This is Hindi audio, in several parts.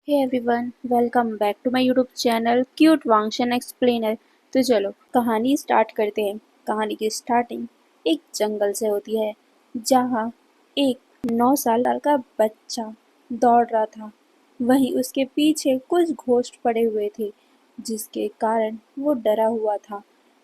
Hey everyone, welcome back to my YouTube channel cute वांगशन एक्सप्लेनर। तो चलो कहानी स्टार्ट करते हैं। कहानी की स्टार्टिंग एक जंगल से होती है, जहाँ एक 9 साल का बच्चा दौड़ रहा था। वहीं उसके पीछे कुछ घोस्ट पड़े हुए थे, जिसके कारण वो डरा हुआ था।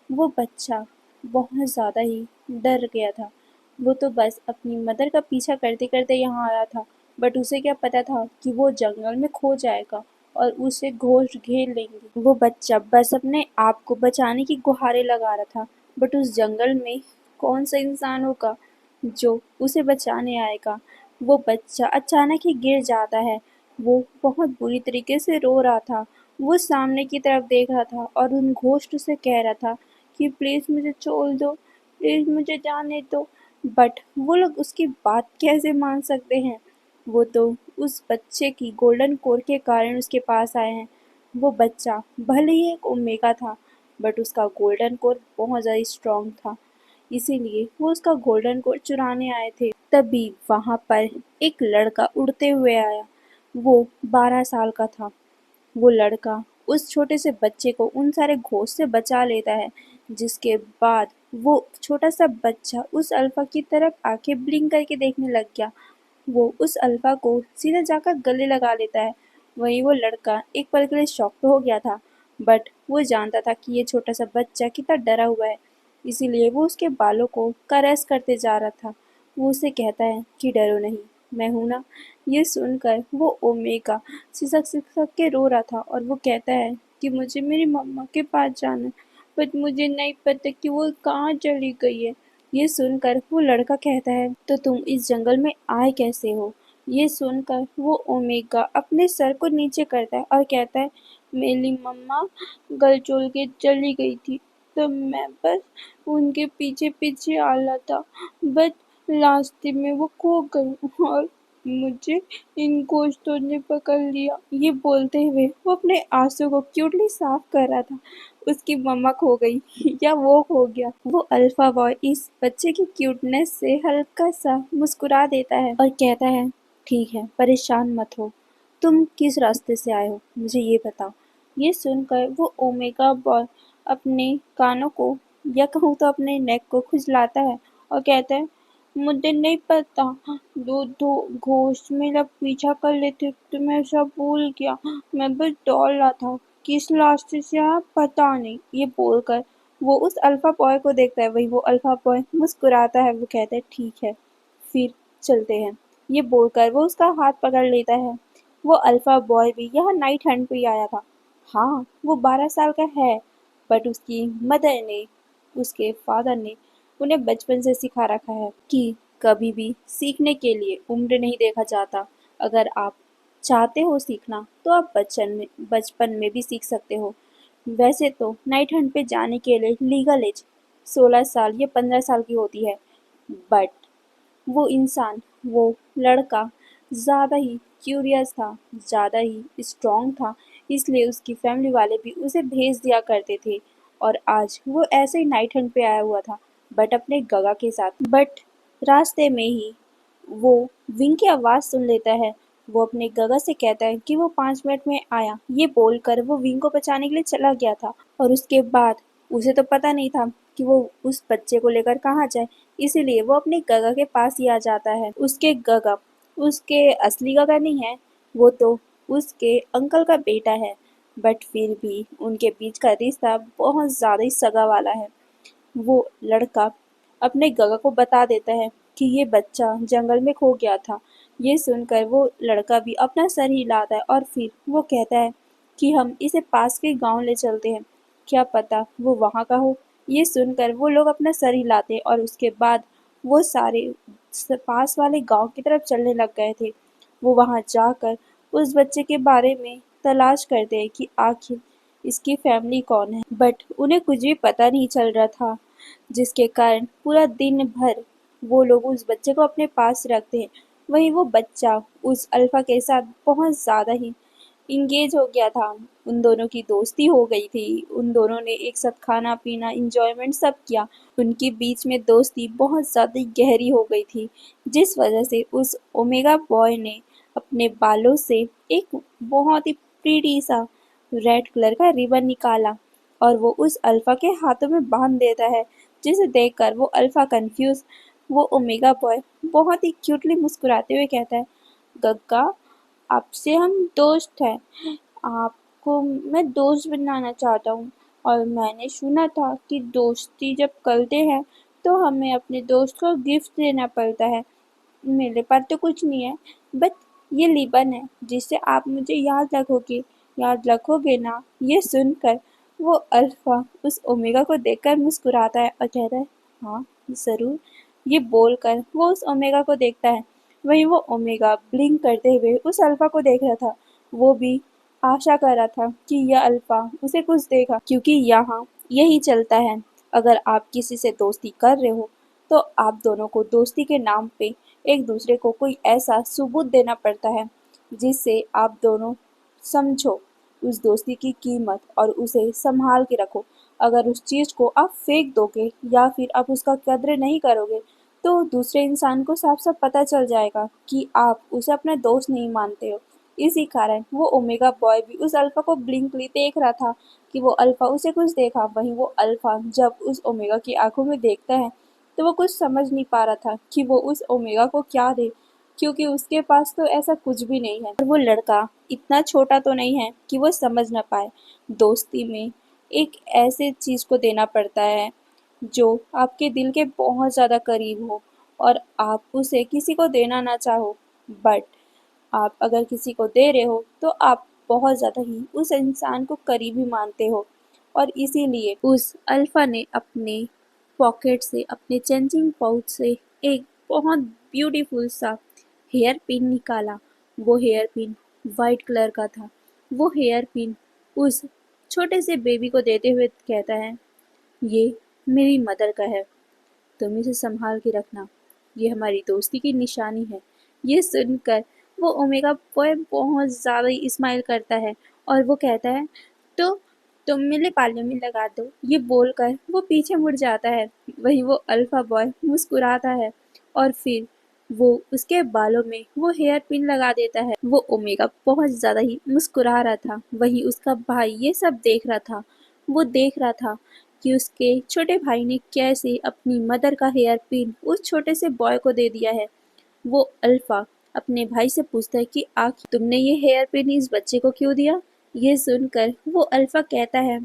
वो बच्चा बहुत ज़्यादा ही डर गया था। वो तो बस अपनी मदर का पीछा करते करते यहाँ आया था, बट उसे क्या पता था कि वो जंगल में खो जाएगा और उसे घोस्ट घेर लेंगे। वो बच्चा बस अपने आप को बचाने की गुहारें लगा रहा था, बट उस जंगल में कौन सा इंसान होगा जो उसे बचाने आएगा। वो बच्चा अचानक ही गिर जाता है। वो बहुत बुरी तरीके से रो रहा था। वो सामने की तरफ देख रहा था और उन घोस्ट से कह रहा था कि प्लीज़ मुझे छोड़ दो, प्लीज़ मुझे जाने दो। बट वो लोग उसकी बात कैसे मान सकते हैं। वो तो उस बच्चे की गोल्डन कोर के कारण उसके पास आए हैं। वो बच्चा भले ही एक ओमेगा था, बट उसका गोल्डन कोर बहुत ज़्यादा स्ट्रॉन्ग था, इसीलिए वो उसका गोल्डन कोर चुराने आए थे। तभी वहाँ पर एक लड़का उड़ते हुए आया। वो 12 साल का था। वो लड़का उस छोटे से बच्चे को उन सारे घोस्ट से बचा लेता है, जिसके बाद वो छोटा सा बच्चा उस अल्फा की तरफ आके ब्लिंक करके देखने लग गया। वो उस अल्फा को सीधा जाकर गले लगा लेता है। वहीं वो लड़का एक पल के लिए शॉक तो हो गया था, बट वो जानता था कि ये छोटा सा बच्चा कितना डरा हुआ है, इसीलिए वो उसके बालों को कैरेस करते जा रहा था। वो उसे कहता है कि डरो नहीं, मैं हूं ना। ये सुनकर वो ओमेगा सिसक सिसक के रो रहा था और वो कहता है कि मुझे मेरी मम्मा के पास जाना है, बट मुझे नहीं पता कि वो कहाँ चली गई है। ये सुनकर वो लड़का कहता है तो तुम इस जंगल में आए कैसे हो। ये सुनकर वो ओमेगा अपने सर को नीचे करता है और कहता है मेरी मम्मा गल चोल के चली गई थी, तो मैं बस उनके पीछे पीछे आ रहा था, बट रास्ते में वो खो गई और मुझे इन गोश्तों ने पकड़ लिया। ये बोलते हुए वो अपने आंसू को क्यूटली साफ कर रहा था। उसकी मम्मा खो गई या वो खो गया। वो अल्फा बॉय इस बच्चे की क्यूटनेस से हल्का सा मुस्कुरा देता है और कहता है ठीक है, परेशान मत हो। तुम किस रास्ते से आए हो मुझे ये बताओ। ये सुनकर वो ओमेगा बॉय अपने कानों को या कहूँ तो अपने नेक को खुजलाता है और कहता है मुझे नहीं पता, दो दो घोस्ट मेरा पीछा कर लेते तो मैं सब भूल गया। मैं बस दौड़ रहा था, किस रास्ते से आया पता नहीं। ये बोलकर वो उस अल्फा बॉय को देखता है। वही वो अल्फा बॉय मुस्कुराता है। वो कहता है ठीक है, फिर चलते हैं। ये बोलकर वो उसका हाथ पकड़ लेता है। वो अल्फा बॉय भी यहाँ नाइट हंट पे ही आया था। हाँ, वो 12 साल का है, बट उसकी मदर ने, उसके फादर ने उन्हें बचपन से सिखा रखा है कि कभी भी सीखने के लिए उम्र नहीं देखा जाता। अगर आप चाहते हो सीखना तो आप बचपन में भी सीख सकते हो। वैसे तो नाइट हंट पे जाने के लिए लीगल एज 16 साल या 15 साल की होती है, बट वो इंसान, वो लड़का ज़्यादा ही क्यूरियस था, ज़्यादा ही स्ट्रॉन्ग था, इसलिए उसकी फैमिली वाले भी उसे भेज दिया करते थे। और आज वो ऐसे ही नाइट हंट पे आया हुआ था, बट अपने गगा के साथ। बट रास्ते में ही वो विंग की आवाज़ सुन लेता है। वो अपने गगा से कहता है कि वो 5 मिनट में आया। ये बोलकर वो विंग को बचाने के लिए चला गया था और उसके बाद उसे तो पता नहीं था कि वो उस बच्चे को लेकर कहाँ जाए, इसीलिए वो अपने गगा के पास ही आ जाता है। उसके गगा उसके असली गगा नहीं है, वो तो उसके अंकल का बेटा है, बट फिर भी उनके बीच का रिश्ता बहुत ज़्यादा ही सगा वाला है। वो लड़का अपने गगा को बता देता है कि ये बच्चा जंगल में खो गया था। ये सुनकर वो लड़का भी अपना सर हिलाता है और फिर वो कहता है कि हम इसे पास के गांव ले चलते हैं, क्या पता वो वहाँ का हो। ये सुनकर वो लोग अपना सर हिलाते हैं और उसके बाद वो सारे पास वाले गांव की तरफ चलने लग गए थे। वो वहाँ जाकर उस बच्चे के बारे में तलाश करते हैं कि आखिर इसकी फैमिली कौन है, बट उन्हें कुछ भी पता नहीं चल रहा था, जिसके कारण पूरा दिन भर वो लोग उस बच्चे को अपने पास रखते हैं। वहीं वो बच्चा उस अल्फा के साथ बहुत ज़्यादा ही इंगेज हो गया था। उन दोनों की दोस्ती हो गई थी। उन दोनों ने एक साथ खाना पीना इंजॉयमेंट सब किया। उनके बीच में दोस्ती बहुत ज़्यादा गहरी हो गई थी, जिस वजह से उस ओमेगा बॉय ने अपने बालों से एक बहुत ही प्रीटी सा रेड कलर का रिबन निकाला और वो उस अल्फा के हाथों में बांध देता है, जिसे देखकर वो अल्फा कंफ्यूज वो ओमेगा बॉय बहुत ही क्यूटली मुस्कुराते हुए कहता है, गग्गा, आपसे हम दोस्त हैं, आपको मैं दोस्त बनाना चाहता हूँ और मैंने सुना था कि दोस्ती जब करते हैं तो हमें अपने दोस्त को गिफ्ट देना पड़ता है। मेरे पास तो कुछ नहीं है, बट ये रिबन है जिससे आप मुझे याद रखोगे ना। ये सुनकर वो अल्फा उस ओमेगा को देखकर मुस्कुराता है और कहता है, हाँ जरूर। ये बोलकर वो उस ओमेगा को देखता है। वहीं वो ओमेगा ब्लिंक करते हुए उस अल्फा को देख रहा था। वो भी आशा कर रहा था कि यह अल्फा उसे कुछ देगा, क्योंकि यहाँ यही चलता है। अगर आप किसी से दोस्ती कर रहे हो तो आप दोनों को दोस्ती के नाम पे एक दूसरे को कोई ऐसा सबूत देना पड़ता है जिससे आप दोनों समझो उस दोस्ती की कीमत और उसे संभाल के रखो। अगर उस चीज को आप फेंक दोगे या फिर आप उसका कद्र नहीं करोगे तो दूसरे इंसान को साफ साफ पता चल जाएगा कि आप उसे अपना दोस्त नहीं मानते हो। इसी कारण वो ओमेगा बॉय भी उस अल्फा को ब्लिंकली देख रहा था कि वो अल्फा उसे कुछ देखा। वहीं वो अल्फा जब उस ओमेगा की आंखों में देखता है तो वो कुछ समझ नहीं पा रहा था कि वो उस ओमेगा को क्या दे, क्योंकि उसके पास तो ऐसा कुछ भी नहीं है और वो लड़का इतना छोटा तो नहीं है कि वो समझ ना पाए। दोस्ती में एक ऐसे चीज को देना पड़ता है जो आपके दिल के बहुत ज़्यादा करीब हो और आप उसे किसी को देना ना चाहो, बट आप अगर किसी को दे रहे हो तो आप बहुत ज़्यादा ही उस इंसान को करीबी मानते हो। और इसीलिए उस अल्फा ने अपने पॉकेट से, अपने चेंजिंग पाउच से एक बहुत ब्यूटीफुल सा हेयर पिन निकाला। वो हेयर पिन वाइट कलर का था। वो हेयर पिन उस छोटे से बेबी को देते हुए कहता है, ये मेरी मदर का है, तुम इसे संभाल के रखना, ये हमारी दोस्ती की निशानी है। ये सुनकर वो ओमेगा बॉय बहुत ज़्यादा ही स्माइल करता है और वो कहता है, तो तुम मेरे बालों में लगा दो। ये बोलकर वो पीछे मुड़ जाता है। वहीं वो अल्फा बॉय मुस्कुराता है और फिर वो उसके बालों में वो हेयर पिन लगा देता है। वो ओमेगा बहुत ज़्यादा ही मुस्कुरा रहा था। वहीं उसका भाई ये सब देख रहा था। वो देख रहा था कि उसके छोटे भाई ने कैसे अपनी मदर का हेयर पिन उस छोटे से बॉय को दे दिया है। वो अल्फा अपने भाई से पूछता है कि आखिर तुमने ये हेयर पिन इस बच्चे को क्यों दिया। ये सुनकर वो अल्फा कहता है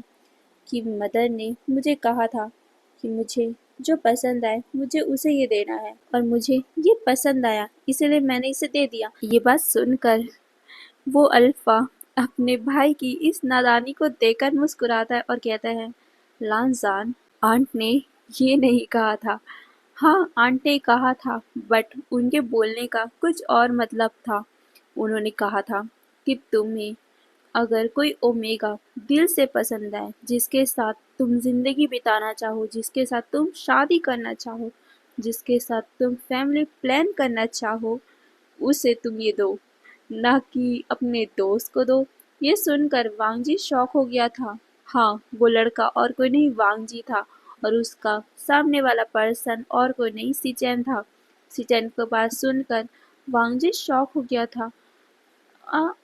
कि मदर ने मुझे कहा था कि मुझे जो पसंद आए मुझे उसे ये देना है और मुझे ये पसंद आया, इसलिए मैंने इसे दे दिया। ये बात सुनकर वो अल्फा अपने भाई की इस नादानी को देखकर मुस्कुराता है और कहता है, लांजान, आंट ने ये नहीं कहा था। हाँ, आंट ने कहा था, बट उनके बोलने का कुछ और मतलब था। उन्होंने कहा था कि तुम्हें अगर कोई ओमेगा दिल से पसंद आए, जिसके साथ तुम जिंदगी बिताना चाहो, जिसके साथ तुम शादी करना चाहो, जिसके साथ तुम फैमिली प्लान करना चाहो, उसे तुम ये दो, ना कि अपने दोस्त को दो। ये सुनकर वांगजी शॉक हो गया था। हाँ, वो लड़का और कोई नहीं वांगजी था और उसका सामने वाला पर्सन और कोई नहीं सिचेन था। सिचेन की बात सुनकर वांगजी शॉक हो गया था।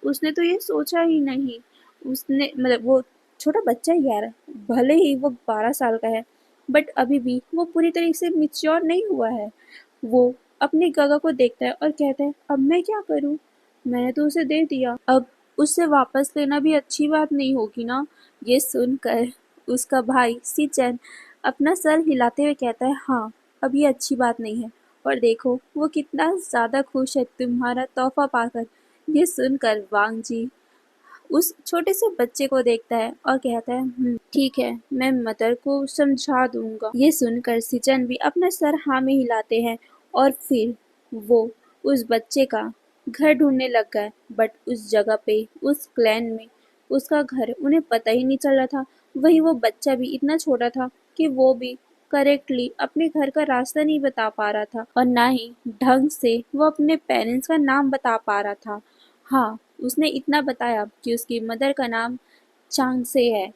उसने तो ये सोचा ही नहीं। उसने मतलब वो छोटा बच्चा ही यार, भले ही वो 12 साल का है, बट अभी भी वो पूरी तरीके से मिच्योर नहीं हुआ है। वो अपनी गगा को देखता है और कहता है, अब मैं क्या करूं, मैंने तो उसे दे दिया, अब उससे वापस लेना भी अच्छी बात नहीं होगी ना। ये सुनकर उसका भाई सिचन अपना सर हिलाते हुए कहता है, हाँ, अब ये अच्छी बात नहीं है, और देखो वो कितना ज्यादा खुश है तुम्हारा तोहफा पाकर। ये सुनकर वांग जी उस छोटे से बच्चे को देखता है और कहता है, ठीक है, मैं मदर को समझा दूंगा। ये सुनकर सिचन भी अपना सर हाँ में हिलाते हैं और फिर वो उस बच्चे का घर ढूंढने लग गए, बट उस जगह पे, उस क्लैन में उसका घर उन्हें पता ही नहीं चल रहा था। वहीं वो बच्चा भी इतना छोटा था कि वो भी करेक्टली अपने घर का रास्ता नहीं बता पा रहा था और ना ही ढंग से वो अपने पेरेंट्स का नाम बता पा रहा था। हाँ, उसने इतना बताया कि उसकी मदर का नाम चांगसे है,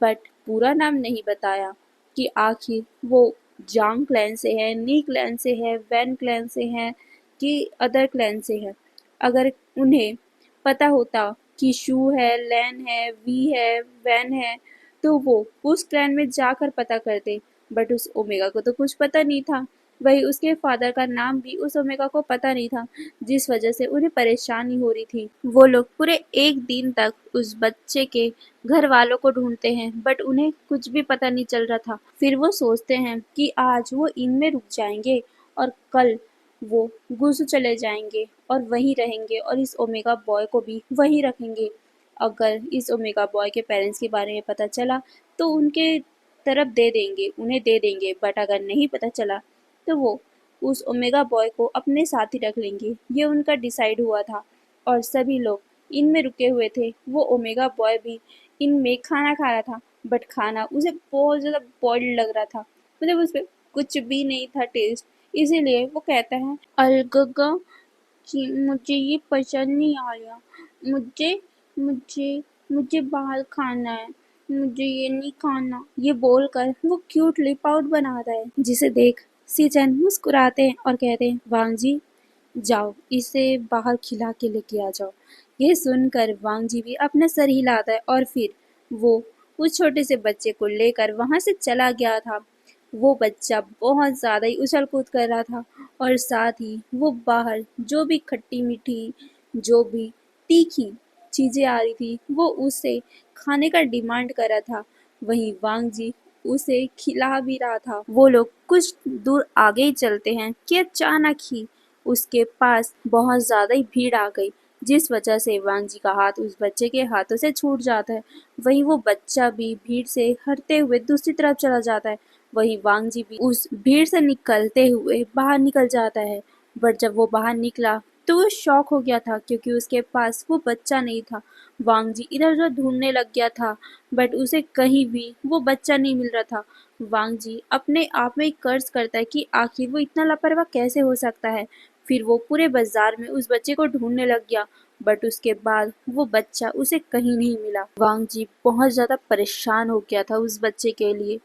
बट पूरा नाम नहीं बताया कि आखिर वो जांग क्लैन से है, नी क्लैन से है, वैन क्लैन से है कि अदर क्लैन से है। अगर उन्हें पता होता कि शू है, लैन है, वी है, वैन है, तो वो उस क्लैन में जाकर पता करते। बट उस ओमेगा को तो कुछ पता नहीं था। वही उसके फादर का नाम भी उस ओमेगा को पता नहीं था, जिस वजह से उन्हें परेशानी हो रही थी। वो लोग पूरे एक दिन तक उस बच्चे के घर वालों को ढूंढते हैं, बट उन्हें कुछ भी पता नहीं चल रहा था। फिर वो सोचते हैं कि आज वो इनमें रुक जाएंगे और कल वो गुजू चले जाएंगे और वहीं रहेंगे और इस ओमेगा बॉय को भी वहीं रखेंगे। अगर इस ओमेगा बॉय के पेरेंट्स के बारे में पता चला तो उनके तरफ दे देंगे, उन्हें दे देंगे, बट अगर नहीं पता चला तो वो उस ओमेगा बॉय को अपने साथ ही रख लेंगे। ये उनका डिसाइड हुआ था और सभी लोग इनमें रुके हुए थे। वो ओमेगा बॉय भी इनमें खाना खा रहा था, बट खाना उसे बहुत ज़्यादा बॉइल्ड लग रहा था, मतलब उसमें कुछ भी नहीं था टेस्ट। इसीलिए वो कहता है, अलगगा कि मुझे ये पसंद नहीं आया, मुझे मुझे मुझे बाहर खाना है, मुझे ये नहीं खाना। ये बोलकर वो क्यूट लिप आउट बनाता है, जिसे देख सीचन मुस्कुराते हैं और कहते हैं, वांग जी जाओ इसे बाहर खिला के लेके आ जाओ। यह सुनकर वांग जी भी अपना सर हिलाता है और फिर वो उस छोटे से बच्चे को लेकर वहां से चला गया था। वो बच्चा बहुत ज़्यादा ही उछल कूद कर रहा था और साथ ही वो बाहर जो भी खट्टी मीठी, जो भी तीखी चीज़ें आ रही थी वो उसे खाने का डिमांड कर रहा था। वहीं वांग जी उसे खिला भी रहा था। वो लोग कुछ दूर आगे ही चलते हैं कि अचानक ही उसके पास बहुत ज़्यादा ही भीड़ आ गई, जिस वजह से वांग जी का हाथ उस बच्चे के हाथों से छूट जाता है। वहीं वो बच्चा भी भीड़ से हटते हुए दूसरी तरफ चला जाता है। वहीं वांग जी भी उस भीड़ से निकलते हुए बाहर निकल जाता है। बट जब वो बाहर निकला तो वो शॉक हो गया था, क्योंकि उसके पास वो बच्चा नहीं था। वांग जी इधर उधर ढूंढने लग गया था, बट उसे कहीं भी वो बच्चा नहीं मिल रहा था। वांग जी अपने आप में कर्ज करता है कि आखिर वो इतना लापरवाह कैसे हो सकता है। फिर वो पूरे बाजार में उस बच्चे को ढूंढने लग गया, बट उसके बाद वो बच्चा उसे कहीं नहीं मिला। वांग जी बहुत ज़्यादा परेशान हो गया था उस बच्चे के लिए।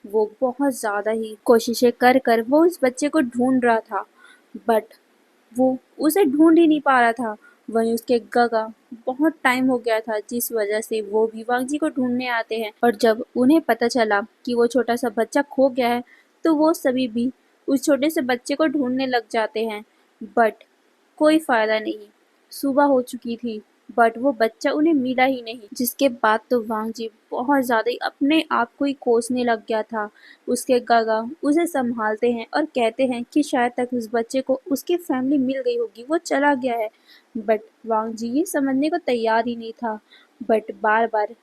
वो बहुत ज़्यादा ही कोशिशें कर कर वो उस बच्चे को ढूंढ रहा था, बट वो उसे ढूंढ ही नहीं पा रहा था। वहीं उसके गगा बहुत टाइम हो गया था, जिस वजह से वो भी वांग जी को ढूंढने आते हैं। और जब उन्हें पता चला कि वो छोटा सा बच्चा खो गया है तो वो सभी भी उस छोटे से बच्चे को ढूंढने लग जाते हैं, बट कोई फायदा नहीं। सुबह हो चुकी थी, बट वो बच्चा उन्हें मिला ही नहीं। जिसके बाद तो वांग जी बहुत ज़्यादा ही अपने आप को ही कोसने लग गया था। उसके गागा उसे संभालते हैं और कहते हैं कि शायद तक उस बच्चे को उसकी फैमिली मिल गई होगी, वो चला गया है। बट वांग जी ये समझने को तैयार ही नहीं था। बट बार बार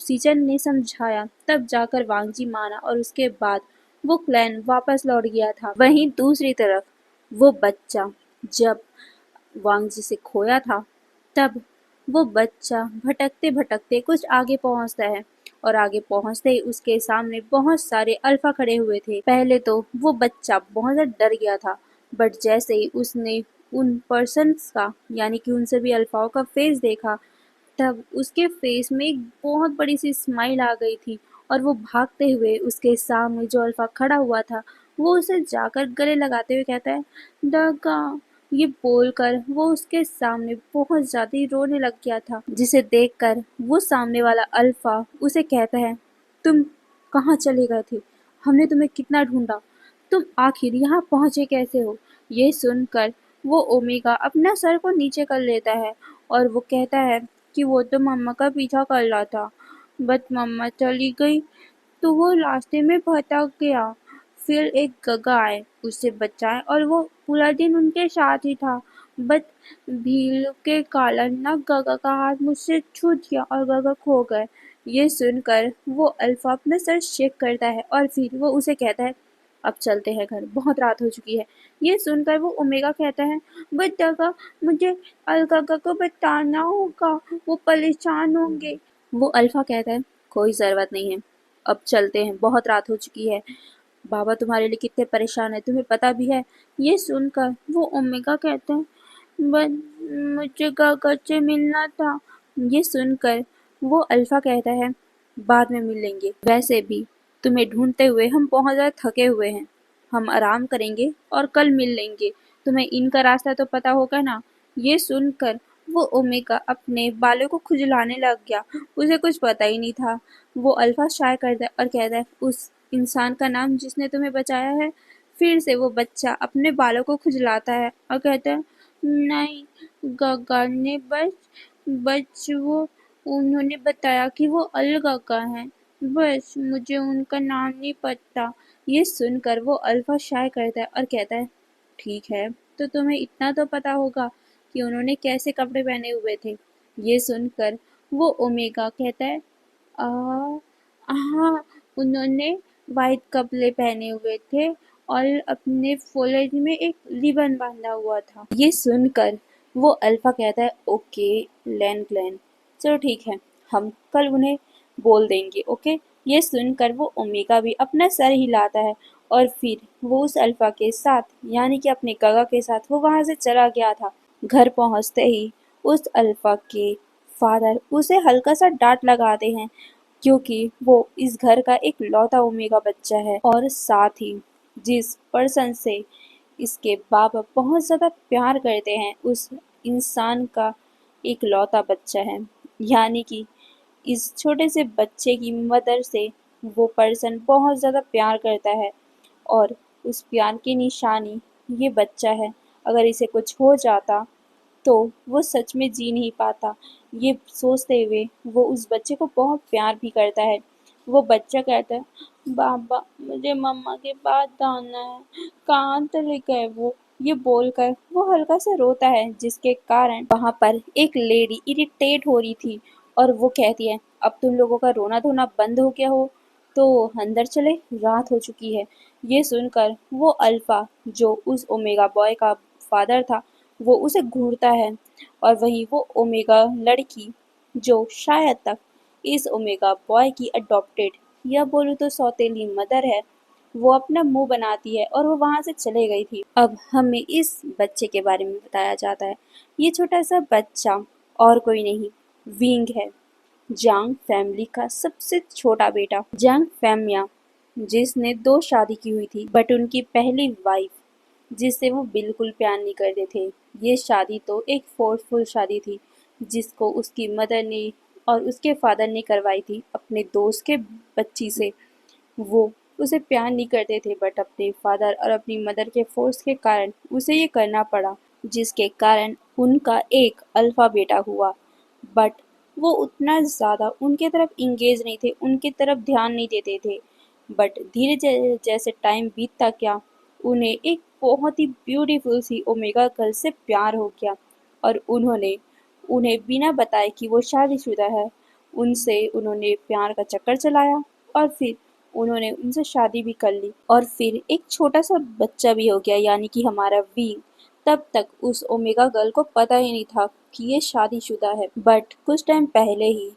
सीजन ने समझाया, तब जाकर वांग जी माना और उसके बाद वो क्लैन वापस लौट गया था। वहीं दूसरी तरफ वो बच्चा जब वांग जी से खोया था, तब वो बच्चा भटकते भटकते कुछ आगे पहुंचता है और आगे पहुंचते ही उसके सामने बहुत सारे अल्फा खड़े हुए थे। पहले तो वो बच्चा बहुत ज़्यादा डर गया था, बट जैसे ही उसने उन पर्सन्स का यानी कि उन सभी अल्फाओं का फेस देखा, तब उसके फेस में एक बहुत बड़ी सी स्माइल आ गई थी और वो भागते हुए उसके सामने जो अल्फा खड़ा हुआ था वो उसे जाकर गले लगाते हुए कहता है, डगा। ये बोलकर वो उसके सामने बहुत ज्यादा ही रोने लग गया था, जिसे देखकर वो सामने वाला अल्फा उसे कहता है, तुम कहाँ चले गए थे, हमने तुम्हें कितना ढूंढा, तुम आखिर यहाँ पहुंचे कैसे हो। ये सुनकर वो ओमेगा अपना सर को नीचे कर लेता है और वो कहता है कि वो तो मम्मा का पीछा कर रहा था, बट मम्मा चली गई तो वो रास्ते में भटक गया। फिर एक गगा आए, उससे बचाए और वो पूरा दिन उनके साथ ही था। बट भीड़ के कारण ना गगा का हाथ मुझसे छूट गया और गगा खो गए। ये सुनकर वो अल्फा अपना सर शेक करता है और फिर वो उसे कहता है, अब चलते हैं घर, बहुत रात हो चुकी है। ये सुनकर वो ओमेगा कहता है, बट गगा मुझे अलगगा को बताना होगा, वो परेशान होंगे। वो अल्फा कहता है, कोई ज़रूरत नहीं है, अब चलते हैं, बहुत रात हो चुकी है, बाबा तुम्हारे लिए कितने परेशान है तुम्हें पता भी है। ये सुनकर वो ओमेगा कहते हैं, बट मुझे गगा से मिलना था। ये सुनकर वो अल्फा कहता है, बाद में मिल लेंगे, वैसे भी तुम्हें ढूंढते हुए हम बहुत ज़्यादा थके हुए हैं, हम आराम करेंगे और कल मिल लेंगे, तुम्हें इनका रास्ता तो पता होगा ना। ये सुनकर वो ओमेगा अपने बालों को खुजलाने लग गया। उसे कुछ पता ही नहीं था। वो अल्फा शाय करता है और कहता है, उस इंसान का नाम जिसने तुम्हें बचाया है। फिर से वो बच्चा अपने बालों को खुजलाता है और कहता है, नहीं, गगा ने बस वो उन्होंने बताया कि वो अलगगा हैं। बस मुझे उनका नाम नहीं पता। ये सुनकर वो अल्फा शाय करता है और कहता है, ठीक है, तो तुम्हें इतना तो पता होगा कि उन्होंने कैसे कपड़े पहने हुए थे। ये सुनकर वो ओमेगा कहता है, आ हाँ, उन्होंने वाइट कपड़े पहने हुए थे और अपने फोrehead में एक रिबन बांधा हुआ था। ये सुनकर वो अल्फा कहता है, ओके ग्लेन, चलो ठीक है, हम कल उन्हें बोल देंगे, ओके। ये सुनकर वो ओमेगा भी अपना सर हिलाता है और फिर वो उस अल्फा के साथ यानी कि अपने गगा के साथ वो वहां से चला गया था। घर पहुंचते ही उस अल्फा के फादर उसे हल्का सा डांट लगाते हैं क्योंकि वो इस घर का एक लौता ओमेगा बच्चा है और साथ ही जिस पर्सन से इसके बाबा बहुत ज़्यादा प्यार करते हैं उस इंसान का एक लौता बच्चा है। यानी कि इस छोटे से बच्चे की मदर से वो पर्सन बहुत ज़्यादा प्यार करता है और उस प्यार की निशानी ये बच्चा है। अगर इसे कुछ हो जाता तो वो सच में जी नहीं पाता। ये सोचते हुए वो उस बच्चे को बहुत प्यार भी करता है। वो बच्चा कहता है, बाबा मुझे मम्मा के पास जाना है, कहाँ चले गए वो। ये बोलकर वो हल्का सा रोता है जिसके कारण वहां पर एक लेडी इरिटेट हो रही थी और वो कहती है, अब तुम लोगों का रोना धोना बंद हो गया हो तो अंदर चले, रात हो चुकी है। ये सुनकर वो अल्फा जो उस ओमेगा बॉय का फादर था वो उसे घूरता है और वहीं वो ओमेगा लड़की जो शायद तक इस ओमेगा बॉय की अडॉप्टेड या बोलूँ तो सौतेली मदर है, वो अपना मुंह बनाती है और वो वहां से चले गई थी। अब हमें इस बच्चे के बारे में बताया जाता है। ये छोटा सा बच्चा और कोई नहीं, विंग है, जांग फैमिली का सबसे छोटा बेटा। जांग फैमिया जिसने 2 शादी की हुई थी बट उनकी पहली वाइफ जिससे वो बिल्कुल प्यार नहीं करते थे। ये शादी तो एक फोर्सफुल शादी थी जिसको उसकी मदर ने और उसके फादर ने करवाई थी अपने दोस्त के बच्ची से। वो उसे प्यार नहीं करते थे बट अपने फादर और अपनी मदर के फोर्स के कारण उसे ये करना पड़ा जिसके कारण उनका एक अल्फा बेटा हुआ। बट वो उतना ज़्यादा उनके तरफ इंगेज नहीं थे, उनकी तरफ ध्यान नहीं देते थे। बट धीरे जैसे टाइम बीतता गया उन्हें एक बहुत ही ब्यूटीफुल सी ओमेगा गर्ल से प्यार हो गया और उन्होंने उन्हें बिना बताए कि वो शादीशुदा है उनसे उन्होंने प्यार का चक्कर चलाया और फिर उन्होंने उनसे शादी भी कर ली और फिर एक छोटा सा बच्चा भी हो गया यानी कि हमारा वी। तब तक उस ओमेगा गर्ल को पता ही नहीं था कि ये शादीशुदा है। बट कुछ टाइम पहले ही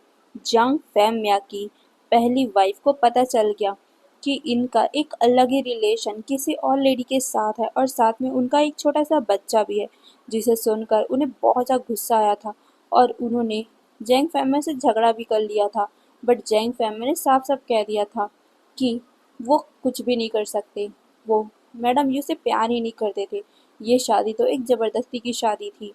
जांग फैमिया की पहली वाइफ को पता चल गया कि इनका एक अलग ही रिलेशन किसी और लेडी के साथ है और साथ में उनका एक छोटा सा बच्चा भी है। जिसे सुनकर उन्हें बहुत ज़्यादा गुस्सा आया था और उन्होंने जैंग फैमिली से झगड़ा भी कर लिया था। बट जैंग फैमिली ने साफ साफ कह दिया था कि वो कुछ भी नहीं कर सकते, वो मैडम यू से प्यार ही नहीं करते थे। ये शादी तो एक ज़बरदस्ती की शादी थी।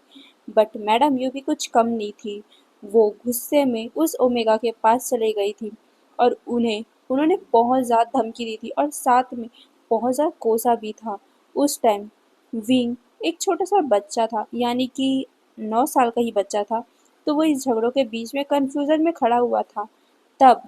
बट मैडम यू भी कुछ कम नहीं थी, वो गुस्से में उस ओमेगा के पास चली गई थी और उन्होंने बहुत ज़्यादा धमकी दी थी और साथ में बहुत ज़्यादा कोसा भी था। उस टाइम विंग एक छोटा सा बच्चा था यानी कि 9 साल का ही बच्चा था। तो वो इस झगड़ों के बीच में कंफ्यूजन में खड़ा हुआ था। तब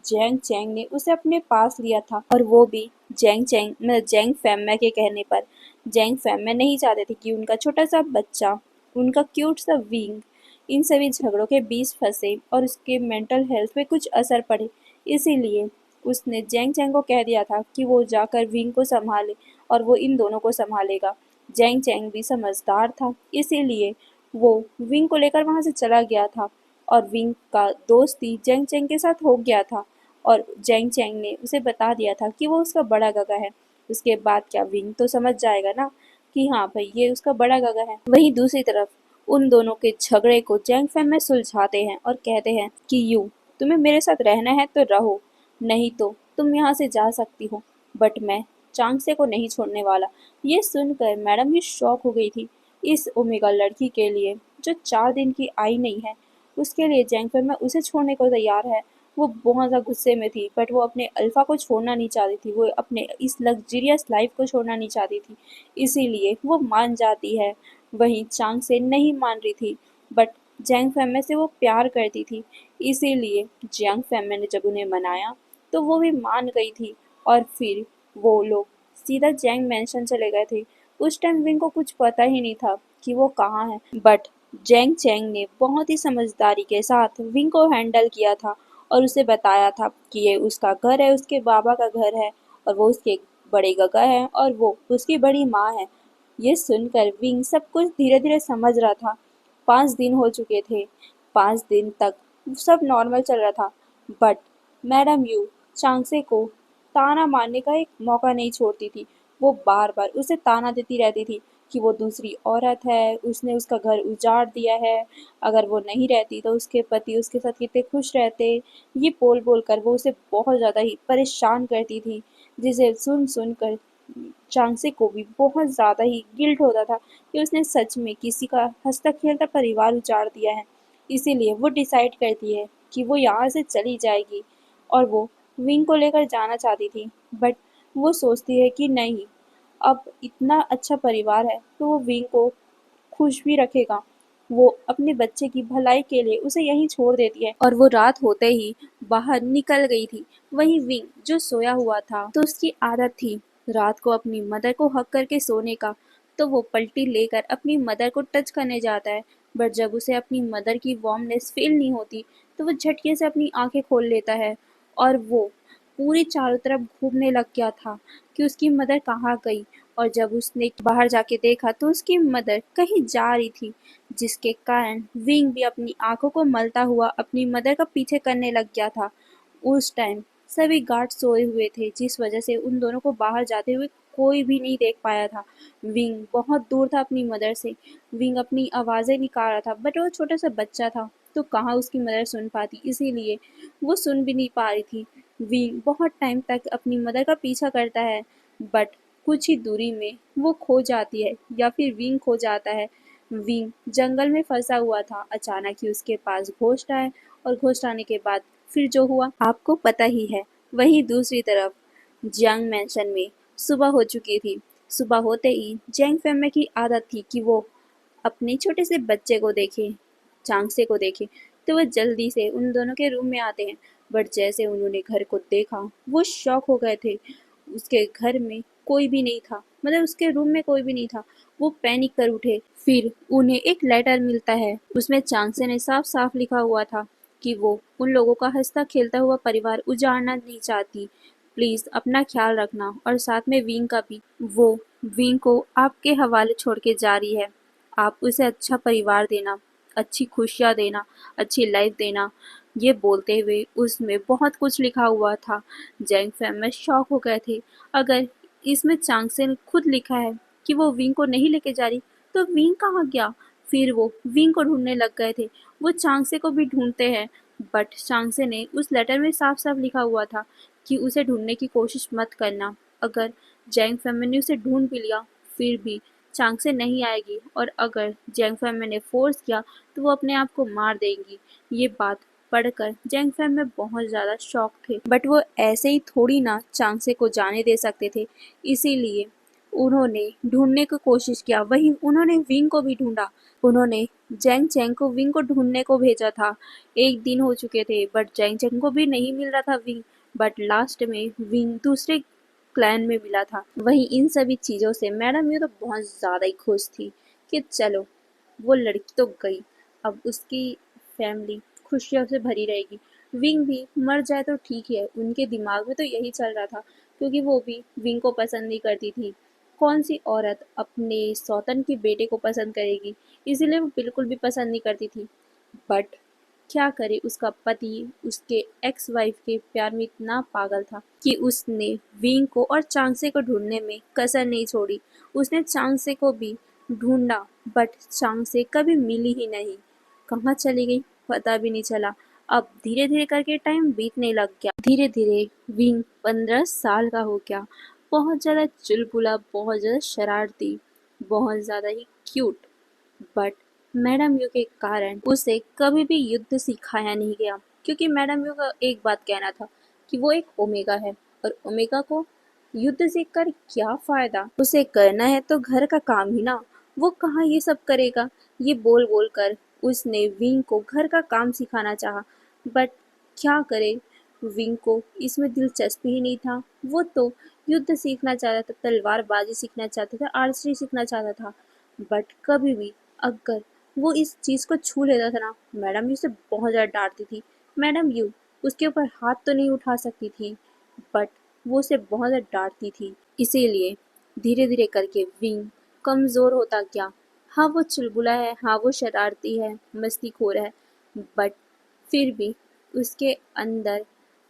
जैंग चैंग ने उसे अपने पास लिया था और वो भी जैंग फैमिया के कहने पर। जैंग फैमिया नहीं चाहते थे कि उनका छोटा सा बच्चा, उनका क्यूट सा विंग इन सभी झगड़ों के बीच फंसे और उसके मेंटल हेल्थ पे कुछ असर पड़े। इसीलिए उसने जैंग चैंग को कह दिया था कि वो जाकर विंग को संभाले और वो इन दोनों को संभालेगा। जैंग चैंग भी समझदार था इसीलिए वो विंग को लेकर वहां से चला गया था और विंग का दोस्ती जैंग चैंग के साथ हो गया था और जैंग चैंग ने उसे बता दिया था कि वो उसका बड़ा गगा है। उसके बाद क्या विंग तो समझ जाएगा ना कि हाँ भाई ये उसका बड़ा गगा है। वहीं दूसरी तरफ उन दोनों के झगड़े को जैंग फैम में सुलझाते हैं और कहते हैं कि यू तुम्हें मेरे साथ रहना है तो रहो, नहीं तो तुम यहाँ से जा सकती हो, बट मैं चांगसे को नहीं छोड़ने वाला। ये सुनकर मैडम भी शॉक हो गई थी इस ओमेगा लड़की के लिए जो 4 दिन की आई नहीं है, उसके लिए जैंग फैमिली उसे छोड़ने को तैयार है। वो बहुत ज़्यादा गुस्से में थी, बट वो अपने अल्फा को छोड़ना नहीं चाहती थी, वो अपने इस लग्जरियस लाइफ को छोड़ना नहीं चाहती थी, इसीलिए वो मान जाती है। वहीं चांग से नहीं मान रही थी, बट जैंग फैमिली से वो प्यार करती थी, इसीलिए जैंग फैमिली ने जब उन्हें मनाया तो वो भी मान गई थी। और फिर वो लोग सीधा जैंग मैंशन चले गए थे। उस टाइम विंग को कुछ पता ही नहीं था कि वो कहाँ है, बट जैंग चैंग ने बहुत ही समझदारी के साथ विंग को हैंडल किया था और उसे बताया था कि ये उसका घर है, उसके बाबा का घर है, और वो उसके बड़े गगा है और वो उसकी बड़ी माँ है। ये सुनकर विंग सब कुछ धीरे धीरे समझ रहा था। 5 दिन हो चुके थे। 5 दिन तक सब नॉर्मल चल रहा था, बट मैडम यू चांगसे को ताना मारने का एक मौका नहीं छोड़ती थी। वो बार बार उसे ताना देती रहती थी कि वो दूसरी औरत है, उसने उसका घर उजाड़ दिया है, अगर वो नहीं रहती तो उसके पति उसके साथ कितने खुश रहते। ये बोल बोल कर वो उसे बहुत ज़्यादा ही परेशान करती थी, जिसे सुन सुन कर चांगसे को भी बहुत ज़्यादा ही गिल्ट होता था कि उसने सच में किसी का हंसता खेलता परिवार उजाड़ दिया है। इसीलिए वो डिसाइड करती है कि वो यहाँ से चली जाएगी, और वो विंग को लेकर जाना चाहती थी, बट वो सोचती है कि नहीं, अब इतना अच्छा परिवार है तो वो विंग को खुश भी रखेगा। वो अपने बच्चे की भलाई के लिए उसे यहीं छोड़ देती है, और वो रात होते ही बाहर निकल गई थी। वहीं विंग जो सोया हुआ था, तो उसकी आदत थी रात को अपनी मदर को हक करके सोने का, तो वो पलटी लेकर अपनी मदर को टच करने जाता है। बट जब उसे अपनी मदर की वार्मनेस फील नहीं होती, तो वो झटके से अपनी आंखें खोल लेता है, और वो पूरी चारों तरफ घूमने लग गया था कि उसकी मदर कहाँ गई। और जब उसने बाहर जाके देखा तो उसकी मदर कहीं जा रही थी, जिसके कारण विंग भी अपनी आंखों को मलता हुआ अपनी मदर का पीछे करने लग गया था। उस टाइम सभी गार्ड सोए हुए थे, जिस वजह से उन दोनों को बाहर जाते हुए कोई भी नहीं देख पाया था। विंग बहुत दूर था अपनी मदर से। विंग अपनी आवाज़ें निकाल रहा था, बट वो छोटा सा बच्चा था, तो कहाँ उसकी मदर सुन पाती, इसीलिए वो सुन भी नहीं पा रही थी। विंग बहुत टाइम तक अपनी मदर का पीछा करता है, बट कुछ ही दूरी में वो खो जाती है, या फिर विंग खो जाता है। विंग जंगल में फंसा हुआ था, अचानक ही उसके पास घोस्ट आए, और घोस्ट आने के बाद फिर जो हुआ आपको पता ही है। वहीं दूसरी तरफ जियांग मैंशन में सुबह हो चुकी थी। सुबह होते ही जैंग फैमिली की आदत थी कि वो अपने छोटे से बच्चे को देखे, चांगसे को देखे, तो वो जल्दी से उन दोनों के रूम में आते हैं। बट जैसे उन्होंने घर को देखा, वो शॉक हो गए थे। उसके घर में कोई भी नहीं था, मतलब उसके रूम में कोई भी नहीं था। वो पैनिक कर उठे। फिर उन्हें एक लेटर मिलता है, उसमें चांगसे ने साफ साफ लिखा हुआ था कि वो उन लोगों का हंसता खेलता हुआ परिवार उजाड़ना नहीं चाहती। प्लीज अपना ख्याल रखना, और साथ में विंग का भी। वो विंग को आपके हवाले छोड़ के जा रही है। आप उसे अच्छा परिवार देना, अच्छी खुशियाँ देना, अच्छी लाइफ देना। ये बोलते हुए उसमें बहुत कुछ लिखा हुआ था। जैंग फैमिली शॉक हो गए थे। अगर इसमें चांगसे ने खुद लिखा है कि वो विंग को नहीं लेके जा रही, तो विंग कहाँ गया? फिर वो विंग को ढूंढने लग गए थे। वो चांगसे को भी ढूंढते हैं, बट चांगसे ने उस लेटर में साफ साफ लिखा हुआ था कि उसे ढूंढने की कोशिश मत करना। अगर जैंग फैमिली ने उसे ढूंढ भी लिया, फिर भी चांगसे नहीं आएगी, और अगर जैंग फैमिली ने फोर्स किया तो वो अपने आप को मार देंगी। ये बात पढ़कर जैंग फैमिली बहुत ज़्यादा शॉक थे, बट वो ऐसे ही थोड़ी ना चांगसे को जाने दे सकते थे, इसीलिए उन्होंने ढूंढने की कोशिश किया। वहीं उन्होंने विंग को भी ढूंढा। उन्होंने जैंग चैंग को विंग को ढूंढने को भेजा था। 1 दिन हो चुके थे, बट जैंग चैंग को भी नहीं मिल रहा था विंग। बट लास्ट में विंग दूसरे क्लैन में मिला था। वहीं इन सभी चीज़ों से मैडम ये तो बहुत ज़्यादा ही खुश थी कि चलो, वो लड़की तो गई, अब उसकी फैमिली खुशियों से भरी रहेगी। विंग भी मर जाए तो ठीक है, उनके दिमाग में तो यही चल रहा था, क्योंकि वो भी विंग को पसंद नहीं करती थी। कौन सी औरत अपने सौतन के बेटे को पसंद करेगी, इसीलिए वो बिल्कुल भी पसंद नहीं करती थी। बट क्या करे, उसका पति उसके एक्स वाइफ के प्यार में इतना पागल था कि उसने विंग को और चांगसे को ढूंढने में कसर नहीं छोड़ी। उसने चांगसे को भी ढूंढा, बट चांगसे कभी मिली ही नहीं। कहाँ चली गई पता भी नहीं चला। अब धीरे धीरे करके टाइम बीतने लग गया। धीरे धीरे विंग 15 साल का हो गया। बहुत ज़्यादा चुलबुला, बहुत ज़्यादा शरारती, बहुत ज़्यादा ही क्यूट। बट मैडम यू के कारण उसे कभी भी युद्ध सिखाया नहीं गया, क्योंकि मैडम यू का एक बात कहना था कि वो एक ओमेगा है और ओमेगा को युद्ध सीखकर क्या फायदा, उसे करना है तो घर का काम ही ना, वो कहाँ ये सब करेगा। ये बोल बोल कर उसने विंग को घर का काम सिखाना चाहा, बट क्या करे, विंग को इसमें दिलचस्पी ही नहीं था। वो तो युद्ध सीखना चाहता था, तलवारबाजी सीखना चाहता था, आर्चरी सीखना चाहता था, बट कभी भी अगर वो इस चीज़ को छू लेता था ना, मैडम यू उसे बहुत ज़्यादा डांटती थी। मैडम यू उसके ऊपर हाथ तो नहीं उठा सकती थी, बट वो उसे बहुत ज़्यादा डांटती थी। इसीलिए धीरे धीरे करके विंग कमज़ोर होता गया। हाँ वो चुलबुला है, हाँ वो शरारती है, मस्तीखोर है, बट फिर भी उसके अंदर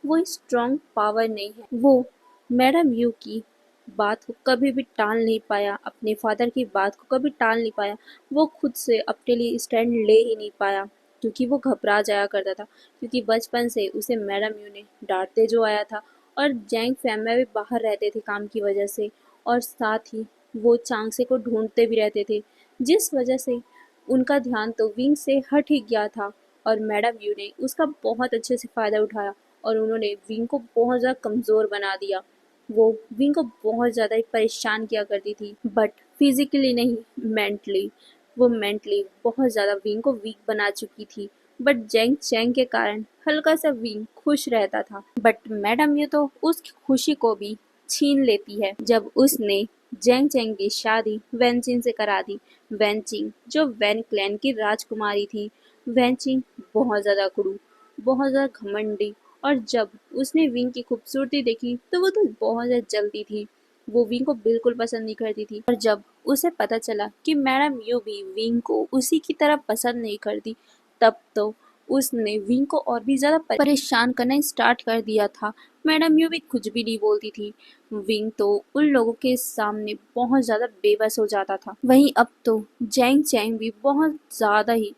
वो स्ट्रॉन्ग पावर नहीं है। वो मैडम यू की बात को कभी भी टाल नहीं पाया, अपने फादर की बात को कभी टाल नहीं पाया। वो खुद से अपने लिए स्टैंड ले ही नहीं पाया, क्योंकि वो घबरा जाया करता था, क्योंकि बचपन से उसे मैडम यू ने डांटते जो आया था। और जैंग फैम में भी बाहर रहते थे काम की वजह से, और साथ ही वो चांगसे को ढूंढते भी रहते थे, जिस वजह से उनका ध्यान तो विंग से हट ही गया था। और मैडम यू ने उसका बहुत अच्छे से फ़ायदा उठाया और उन्होंने विंग को बहुत ज़्यादा कमज़ोर बना दिया। वो विंग को बहुत ज़्यादा ही परेशान किया करती थी, बट फिजिकली नहीं, मेंटली। वो मेंटली बहुत ज़्यादा विंग को वीक बना चुकी थी, बट जेंग चैंग के कारण हल्का सा विंग खुश रहता था। बट मैडम ये तो उस खुशी को भी छीन लेती है जब उसने जेंग चैंग की शादी वेनचिन से करा दी। वेनचिंग जो वैन क्लैन की राजकुमारी थी। वेनचिंग बहुत ज़्यादा कुड़ू, बहुत ज़्यादा घमंडी, और जब उसने विंग की खूबसूरती देखी तो वो तो बहुत ज़्यादा जलती थी। वो विंग को बिल्कुल पसंद नहीं करती थी, और जब उसे पता चला कि मैडम यू भी विंग को उसी की तरह पसंद नहीं करती, तब तो उसने विंग को और भी ज़्यादा परेशान करना स्टार्ट कर दिया था। मैडम यू भी कुछ भी नहीं बोलती थी। विंग तो उन लोगों के सामने बहुत ज़्यादा बेबस हो जाता था। वहीं अब तो जैंग चैंग भी बहुत ज़्यादा ही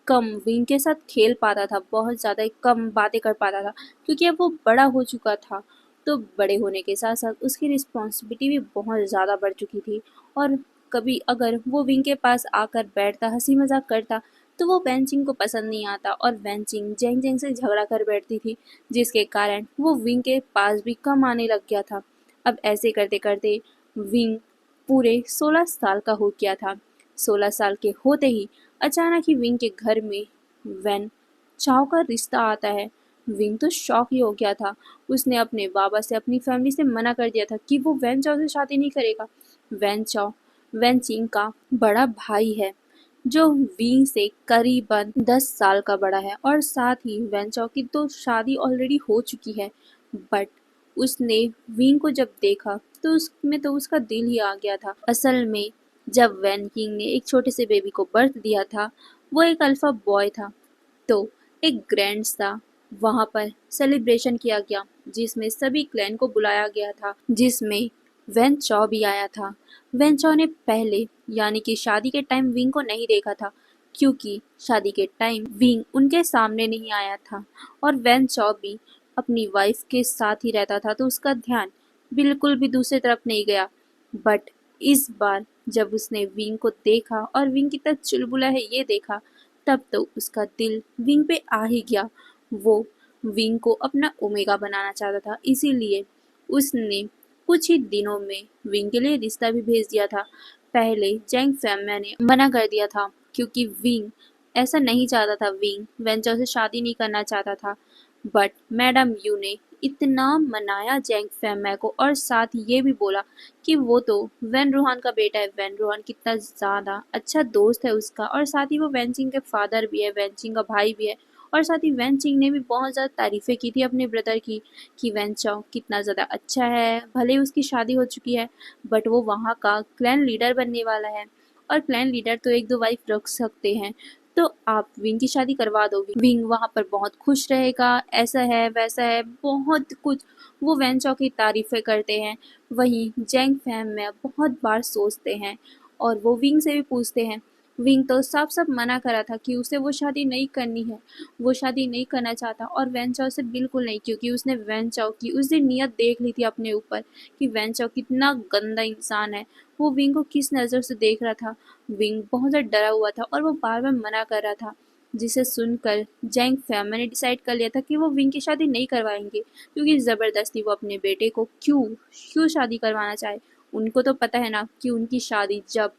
कम विंग के साथ खेल पाता था, बहुत ज़्यादा ही कम बातें कर पाता था, क्योंकि अब वो बड़ा हो चुका था। तो बड़े होने के साथ साथ उसकी रिस्पॉन्सिबिलिटी भी बहुत ज़्यादा बढ़ चुकी थी। और कभी अगर वो विंग के पास आकर बैठता, हंसी मजाक करता, तो वो वेनचिंग को पसंद नहीं आता, और वेनचिंग जेंग जेंग से झगड़ा कर बैठती थी, जिसके कारण वो विंग के पास भी कम आने लग गया था। अब ऐसे करते करते विंग पूरे 16 साल का हो गया था। 16 साल के होते ही अचानक ही विंग के घर में वैन चाओ का रिश्ता आता है। विंग तो शॉक ही हो गया था। उसने अपने बाबा से, अपनी फैमिली से मना कर दिया था कि वो वैन चाओ से शादी नहीं करेगा। वैन चाओ वैन चिंग का बड़ा भाई है, जो विंग से करीबन 10 साल का बड़ा है, और साथ ही वैन चाओ की तो शादी ऑलरेडी हो चुकी है। बट उसने विंग को जब देखा तो उसमें तो उसका दिल ही आ गया था। असल में जब वैन किंग ने एक छोटे से बेबी को बर्थ दिया था, वो एक अल्फा बॉय था। तो एक ग्रैंड सा वहाँ पर सेलिब्रेशन किया गया, जिसमें सभी क्लैन को बुलाया गया था, जिसमें वैन चौ भी आया था। वैन चौ ने पहले यानी कि शादी के टाइम विंग को नहीं देखा था, क्योंकि शादी के टाइम विंग उनके सामने नहीं आया था, और वैन चौ भी अपनी वाइफ के साथ ही रहता था, तो उसका ध्यान बिल्कुल भी दूसरी तरफ नहीं गया। बट इस बार जब उसने विंग को देखा और विंग कितना चुलबुला है ये देखा, तब तो उसका दिल विंग पे आ ही गया। वो विंग को अपना ओमेगा बनाना चाहता था, इसीलिए उसने कुछ ही दिनों में विंग के लिए रिश्ता भी भेज दिया था। पहले जैंग फैमिली ने मना कर दिया था, क्योंकि विंग ऐसा नहीं चाहता था, विंग वेंचर से शादी नहीं करना चाहता था। बट मैडम यू ने इतना मनाया जैंग फैमै को, और साथ ये भी बोला कि वो तो वैन रूहान का बेटा है, वैन रूहान कितना ज़्यादा अच्छा दोस्त है उसका, और साथ ही वो वैन चिंग के फादर भी है, वैन चिंग का भाई भी है। और साथ ही वैन चिंग ने भी बहुत ज़्यादा तारीफ़ें की थी अपने ब्रदर की, कि वैन चाओ कितना ज़्यादा अच्छा है, भले ही उसकी शादी हो चुकी है, बट वो वहाँ का क्लैन लीडर बनने वाला है, और क्लैन लीडर तो एक दो वाइफ रख सकते हैं, तो आप विंग की शादी करवा दो। विंग वहाँ पर बहुत खुश रहेगा, ऐसा है वैसा है, बहुत कुछ वो वैन चौ की तारीफ़ें करते हैं। वहीं जैंग फैम में बहुत बार सोचते हैं, और वो विंग से भी पूछते हैं विंग तो साफ साफ मना करा था कि उसे वो शादी नहीं करनी है, वो शादी नहीं करना चाहता और वैन चाओ से बिल्कुल नहीं, क्योंकि उसने वैन चाओ की उस दिन नीयत देख ली थी अपने ऊपर कि वैन चाओ कितना गंदा इंसान है। वो विंग को किस नज़र से देख रहा था। विंग बहुत ज़्यादा डरा हुआ था और वो बार बार मना कर रहा था, जिसे सुनकर जैंग फैमिली ने डिसाइड कर लिया था कि वो विंग की शादी नहीं करवाएंगे, क्योंकि ज़बरदस्ती वो अपने बेटे को क्यों क्यों शादी करवाना चाहे। उनको तो पता है ना कि उनकी शादी जब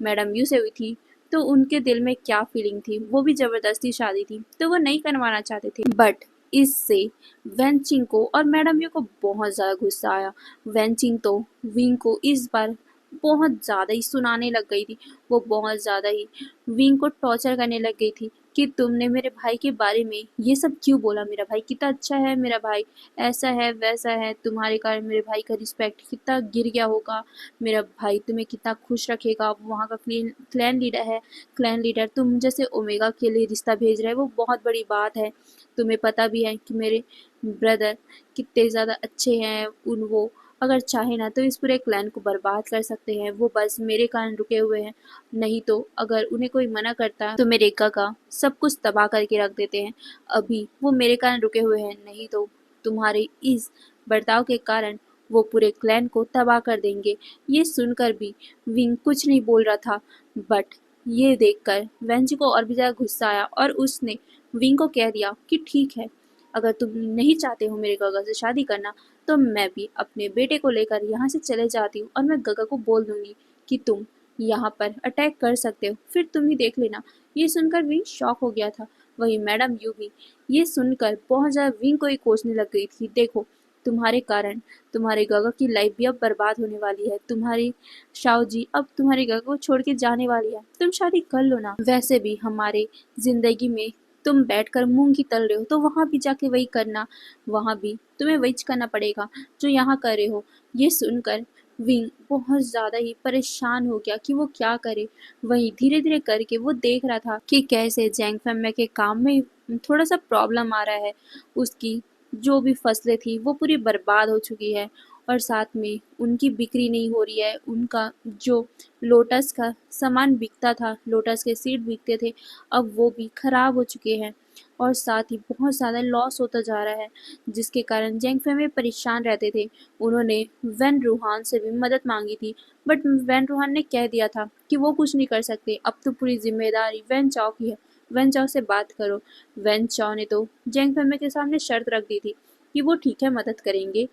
मैडम यू से हुई थी तो उनके दिल में क्या फीलिंग थी, वो भी ज़बरदस्ती शादी थी तो वो नहीं करवाना चाहते थे। बट इससे वेंचिंग को और मैडम यू को बहुत ज़्यादा गुस्सा आया। वेंचिंग तो विंग को इस बार बहुत ज़्यादा ही सुनाने लग गई थी। वो बहुत ज़्यादा ही विंग को टॉर्चर करने लग गई थी कि तुमने मेरे भाई के बारे में ये सब क्यों बोला, मेरा भाई कितना अच्छा है, मेरा भाई ऐसा है वैसा है, तुम्हारे कारण मेरे भाई का रिस्पेक्ट कितना गिर गया होगा, मेरा भाई तुम्हें कितना खुश रखेगा, वो वहाँ का क्लैन लीडर है, क्लैन लीडर तुम जैसे ओमेगा के लिए रिश्ता भेज रहा है, वो बहुत बड़ी बात है। तुम्हें पता भी है कि मेरे ब्रदर कितने ज़्यादा अच्छे हैं, उन वो अगर चाहे ना तो इस पूरे क्लैन को बर्बाद कर सकते हैं, वो बस मेरे कारण रुके हुए हैं, नहीं तो अगर उन्हें कोई मना करता तो मेरे काका सब कुछ तबाह करके रख देते हैं। अभी वो मेरे कारण रुके हुए हैं, नहीं तो तुम्हारे इस बर्ताव के कारण वो पूरे क्लैन को तबाह कर देंगे। ये सुनकर भी विंग कुछ नहीं बोल रहा था, बट ये देखकर वेंजी को और भी ज़्यादा गुस्सा आया और उसने विंग को कह दिया कि ठीक है, अगर तुम नहीं चाहते हो मेरे गगा से शादी करना तो मैं भी अपने बेटे को लेकर यहाँ से चले जाती हूँ और मैं गगा को बोल दूंगी कि तुम यहाँ पर अटैक कर सकते हो, फिर तुम ही देख लेना। ये सुनकर विंग शॉक हो गया था। वही मैडम यू भी ये सुनकर बहुत ज़्यादा विंग को ही कोसने लग गई थी। देखो, तुम्हारे कारण तुम्हारे गगा की लाइफ भी अब बर्बाद होने वाली है, तुम्हारी शाओ जी अब तुम्हारे गगा को छोड़ के जाने वाली है, तुम शादी कर लो ना। वैसे भी हमारे जिंदगी में तुम बैठकर मूंग की तल रहे हो तो वहां भी जाके वही करना, वहां भी तुम्हें वही करना पड़ेगा जो यहाँ कर रहे हो। ये सुनकर विंग बहुत ज़्यादा ही परेशान हो गया कि वो क्या करे। वही धीरे धीरे करके वो देख रहा था कि कैसे जैंग फैमिली के काम में थोड़ा सा प्रॉब्लम आ रहा है, उसकी जो भी फसलें थी वो पूरी बर्बाद हो चुकी है और साथ में उनकी बिक्री नहीं हो रही है, उनका जो लोटस का सामान बिकता था, लोटस के सीड बिकते थे, अब वो भी खराब हो चुके हैं और साथ ही बहुत ज़्यादा लॉस होता जा रहा है, जिसके कारण जेंग फैमिली परेशान रहते थे। उन्होंने वैन रूहान से भी मदद मांगी थी, बट वैन रूहान ने कह दिया था कि वो कुछ नहीं कर सकते, अब तो पूरी जिम्मेदारी वैन चाओ की है, वैन चाओ से बात करो। वैन चाओ ने तो जेंग फैमिली के सामने शर्त रख दी थी कि वो ठीक है मदद करेंगे,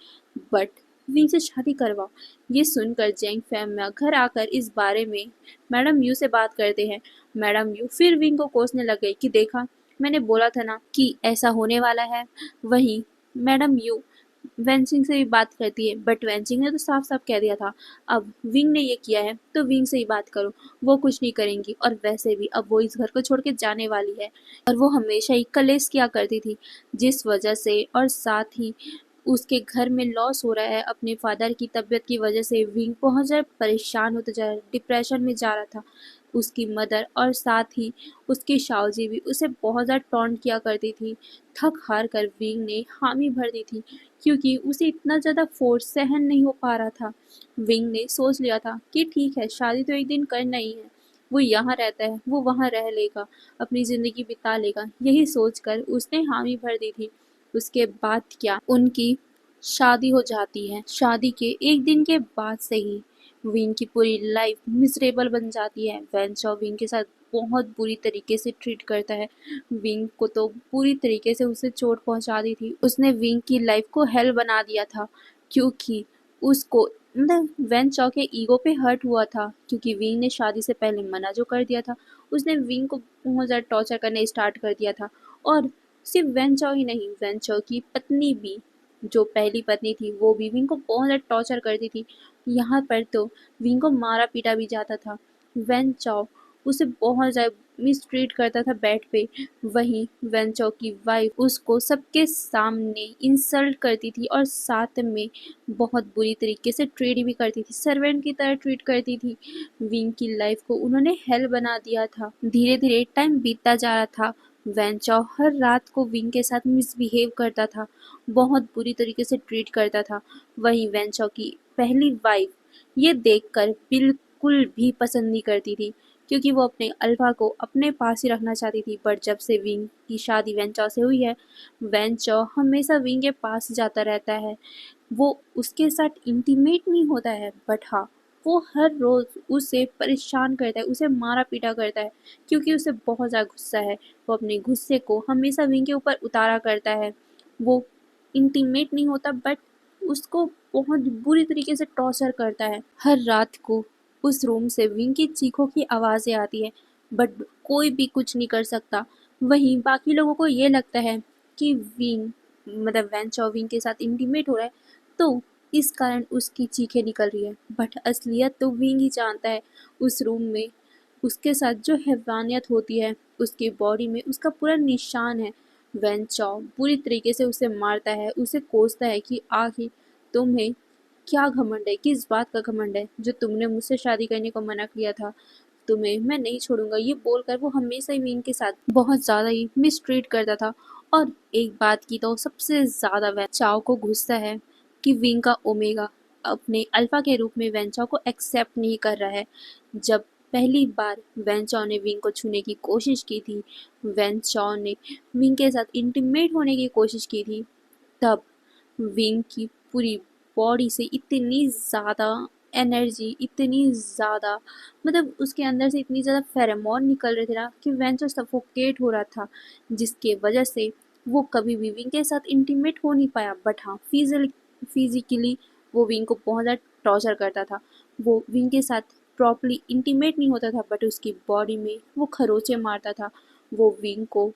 बट विंग से शादी करवाओ। ये सुनकर जेंग फैमिली घर आकर इस बारे में मैडम यू से बात करते हैं। मैडम यू फिर विंग को कोसने लग गई कि देखा, मैंने बोला था ना कि ऐसा होने वाला है। वहीं मैडम यू वेंसिंग से भी बात करती है, बट वेंसिंग ने तो साफ साफ कह दिया था अब विंग ने ये किया है तो विंग से ही बात करो, वो कुछ नहीं करेंगी और वैसे भी अब वो इस घर को छोड़ के जाने वाली है और वो हमेशा ही कलेश किया करती थी, जिस वजह से और साथ ही उसके घर में लॉस हो रहा है अपने फादर की तबीयत की वजह से विंग बहुत ज़्यादा परेशान होता जा रहा है, डिप्रेशन में जा रहा था। उसकी मदर और साथ ही उसकी शाओजी भी उसे बहुत ज़्यादा टॉन्ट किया करती थी। थक हार कर विंग ने हामी भर दी थी, क्योंकि उसे इतना ज़्यादा फोर्स सहन नहीं हो पा रहा था। विंग ने सोच लिया था कि ठीक है, शादी तो एक दिन करना ही है, वो यहाँ रहता है वो वहाँ रह लेगा, अपनी ज़िंदगी बिता लेगा, यही सोचकर उसने हामी भर दी थी। उसके बाद क्या, उनकी शादी हो जाती है। शादी के एक दिन के बाद से ही विंग की पूरी लाइफ मिजरेबल बन जाती है। वैन चौ विंग के साथ बहुत बुरी तरीके से ट्रीट करता है। विंग को तो पूरी तरीके से उसे चोट पहुंचा दी थी, उसने विंग की लाइफ को हेल बना दिया था, क्योंकि उसको मतलब वैन चौ के ईगो पे हर्ट हुआ था, क्योंकि विंग ने शादी से पहले मना जो कर दिया था, उसने विंग को बहुत ज़्यादा टॉर्चर करने स्टार्ट कर दिया था। और सिर्फ वैन चौ ही नहीं, वैन चौ की पत्नी भी, जो पहली पत्नी थी, वो भी विंग को बहुत ज़्यादा टॉर्चर करती थी। यहाँ पर तो विंग को मारा पीटा भी जाता था। वैन चाओ उसे बहुत ज़्यादा मिसट्रीट करता था बेड पे। वहीं वैन चाओ की वाइफ उसको सबके सामने इंसल्ट करती थी और साथ में बहुत बुरी तरीके से ट्रीट भी करती थी, सर्वेंट की तरह ट्रीट करती थी। विंग की लाइफ को उन्होंने हेल बना दिया था। धीरे धीरे टाइम बीतता जा रहा था। वैन चाओ हर रात को विंग के साथ मिसबिहेव करता था, बहुत बुरी तरीके से ट्रीट करता था। वहीं वेंचो की पहली वाइफ ये देखकर बिल्कुल भी पसंद नहीं करती थी, क्योंकि वो अपने अल्फा को अपने पास ही रखना चाहती थी। बट जब से विंग की शादी वेंचॉ से हुई है, वेंचॉ हमेशा विंग के पास जाता रहता है। वो उसके साथ इंटीमेट नहीं होता है, बट हाँ, वो हर रोज़ उसे परेशान करता है, उसे मारा पीटा करता है, क्योंकि उसे बहुत ज़्यादा गुस्सा है। वो अपने गुस्से को हमेशा विंग के ऊपर उतारा करता है। वो इंटीमेट नहीं होता, बट उसको बहुत बुरी तरीके से टॉर्चर करता है। हर रात को उस रूम से विंग की चीखों की आवाज़ें आती है, बट कोई भी कुछ नहीं कर सकता। वहीं बाकी लोगों को ये लगता है कि विंग मतलब वेंचॉ विंग के साथ इंटीमेट हो रहा है, तो इस कारण उसकी चीखें निकल रही है। बट असलियत तो विंग ही जानता है। उस रूम में उसके साथ जो हैवानियत होती है, उसकी बॉडी में उसका पूरा निशान है। वेंचॉ बुरी तरीके से उसे मारता है, उसे कोसता है कि आखिर तुम्हें क्या घमंड है, किस बात का घमंड है जो तुमने मुझसे शादी करने को मना किया था, तुम्हें मैं नहीं छोड़ूंगा। ये बोलकर वो हमेशा ही विंग के साथ बहुत ज़्यादा ही मिसट्रीट करता था। और एक बात की तो सबसे ज़्यादा वेंचाओ को गुस्सा है कि विंग का ओमेगा अपने अल्फा के रूप में वेंचाओ को एक्सेप्ट नहीं कर रहा है। जब पहली बार वेंचाओ ने विंग को छूने की कोशिश की थी, वेंचाओ ने विंग के साथ इंटीमेट होने की कोशिश की थी, तब विंग की पूरी बॉडी से इतनी ज़्यादा एनर्जी, इतनी ज़्यादा मतलब उसके अंदर से इतनी ज़्यादा फेरोमोन निकल रहे थे ना कि वेंचर सफोकेट हो रहा था, जिसके वजह से वो कभी भी विंग के साथ इंटीमेट हो नहीं पाया। बट हाँ, फिजिकली वो विंग को बहुत ज़्यादा टॉर्चर करता था। वो विंग के साथ प्रॉपरली इंटीमेट नहीं होता था, बट उसकी बॉडी में वो खरोचे मारता था। वो विंग को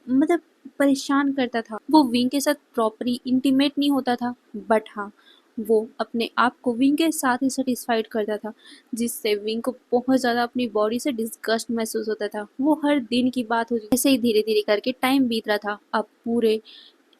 मतलब परेशान करता था। वो विंग के साथ प्रॉपरली इंटीमेट नहीं होता था, बट हाँ, वो अपने आप को विंग के साथ ही सेटिस्फाइड करता था, जिससे विंग को बहुत ज़्यादा अपनी बॉडी से डिस्गस्ट महसूस होता था। वो हर दिन की बात होती, ऐसे ही धीरे धीरे करके टाइम बीत रहा था। अब पूरे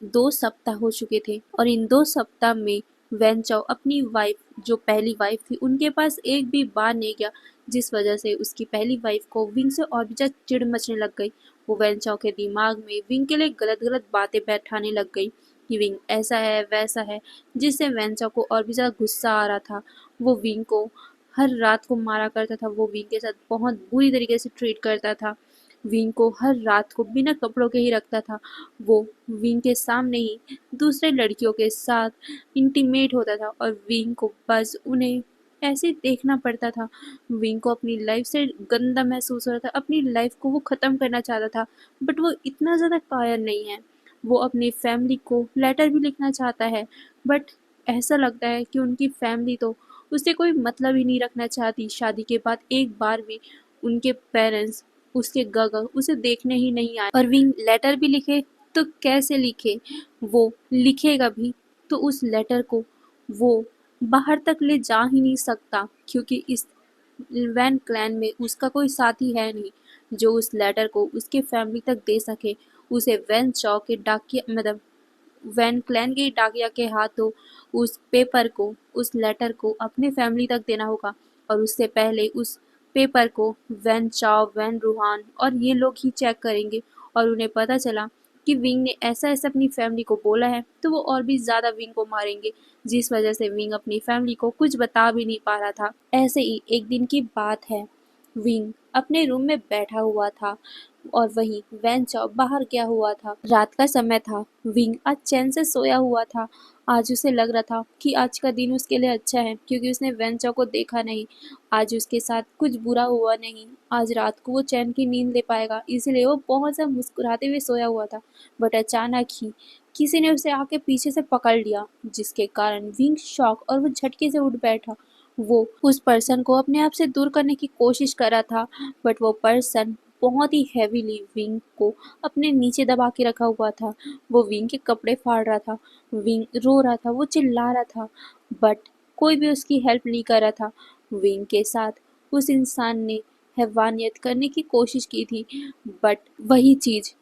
2 सप्ताह हो चुके थे और इन 2 सप्ताह में वेंचाओ अपनी वाइफ, जो पहली वाइफ थी, उनके पास एक भी बार नहीं गया, जिस वजह से उसकी पहली वाइफ को विंग से और भी ज़्यादा चिढ़ मचने लग गई। वो वेंचाओ के दिमाग में विंग के लिए गलत गलत बातें बैठाने लग गई कि विंग ऐसा है वैसा है, जिससे वेंचाओ को और भी ज़्यादा गुस्सा आ रहा था। वो विंग को हर रात को मारा करता था, वो विंग के साथ बहुत बुरी तरीके से ट्रीट करता था, विंग को हर रात को बिना कपड़ों के ही रखता था। वो विंग के सामने ही दूसरे लड़कियों के साथ इंटीमेट होता था और विंग को बस उन्हें ऐसे देखना पड़ता था। विंग को अपनी लाइफ से गंदा महसूस हो रहा था, अपनी लाइफ को वो ख़त्म करना चाहता था, बट वो इतना ज़्यादा कायर नहीं है। वो अपनी फैमिली को लेटर भी लिखना चाहता है, बट ऐसा लगता है कि उनकी फैमिली तो उससे कोई मतलब ही नहीं रखना चाहती। शादी के बाद एक बार भी उनके पेरेंट्स उसके गगर उसे देखने ही नहीं आए। और विंग लेटर भी लिखे तो कैसे लिखे, वो लिखेगा भी तो उस लेटर को वो बाहर तक ले जा ही नहीं सकता, क्योंकि इस वैन क्लैन में उसका कोई साथी है नहीं जो उस लेटर को उसके फैमिली तक दे सके। उसे वैन चौ के डाकिया मतलब वैन क्लैन के डाकिया के हाथों उस पेपर को, उस लेटर को अपने फैमिली तक देना होगा। और उससे पहले उस पेपर को वैन चाओ, वैन रूहान और ये लोग ही चेक करेंगे, और उन्हें पता चला कि विंग ने ऐसा ऐसा अपनी फैमिली को बोला है, तो वो और भी ज़्यादा विंग को मारेंगे, जिस वजह से विंग अपनी फैमिली को कुछ बता भी नहीं पा रहा था। ऐसे ही एक दिन की बात है, विंग अपने रूम में बैठा हुआ था और वहीं वैन चाओ बाहर गया हुआ था। रात का समय था, विंग आज चैन से सोया हुआ था। आज उसे लग रहा था कि आज का दिन उसके लिए अच्छा है, क्योंकि उसने वैन चाओ को देखा नहीं। आज उसके साथ कुछ बुरा हुआ नहीं, आज रात को वो चैन की नींद ले पाएगा, इसलिए वो बहुत सा मुस्कुराते हुए सोया हुआ था। बट अचानक ही किसी ने उसे आके पीछे से पकड़ लिया, जिसके कारण विंग शॉक और वो झटके से उठ बैठा। वो उस पर्सन को अपने आप से दूर करने की कोशिश कर रहा था, बट वो पर्सन बहुत ही हेवीली विंग को अपने नीचे दबा के रखा हुआ था। वो विंग के कपड़े फाड़ रहा था, विंग रो रहा था, वो चिल्ला रहा था, बट कोई भी उसकी हेल्प नहीं कर रहा था। विंग के साथ उस इंसान ने हैवानियत करने की कोशिश की थी, बट वही चीज़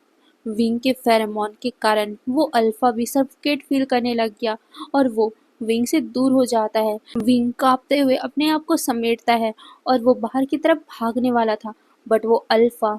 विंग के फेरोमोन के कारण वो अल्फा भी सफोकेट फील करने लग गया और वो विंग से दूर हो जाता है। विंग कांपते हुए अपने आप को समेटता है और वो बाहर की तरफ भागने वाला था, बट वो अल्फा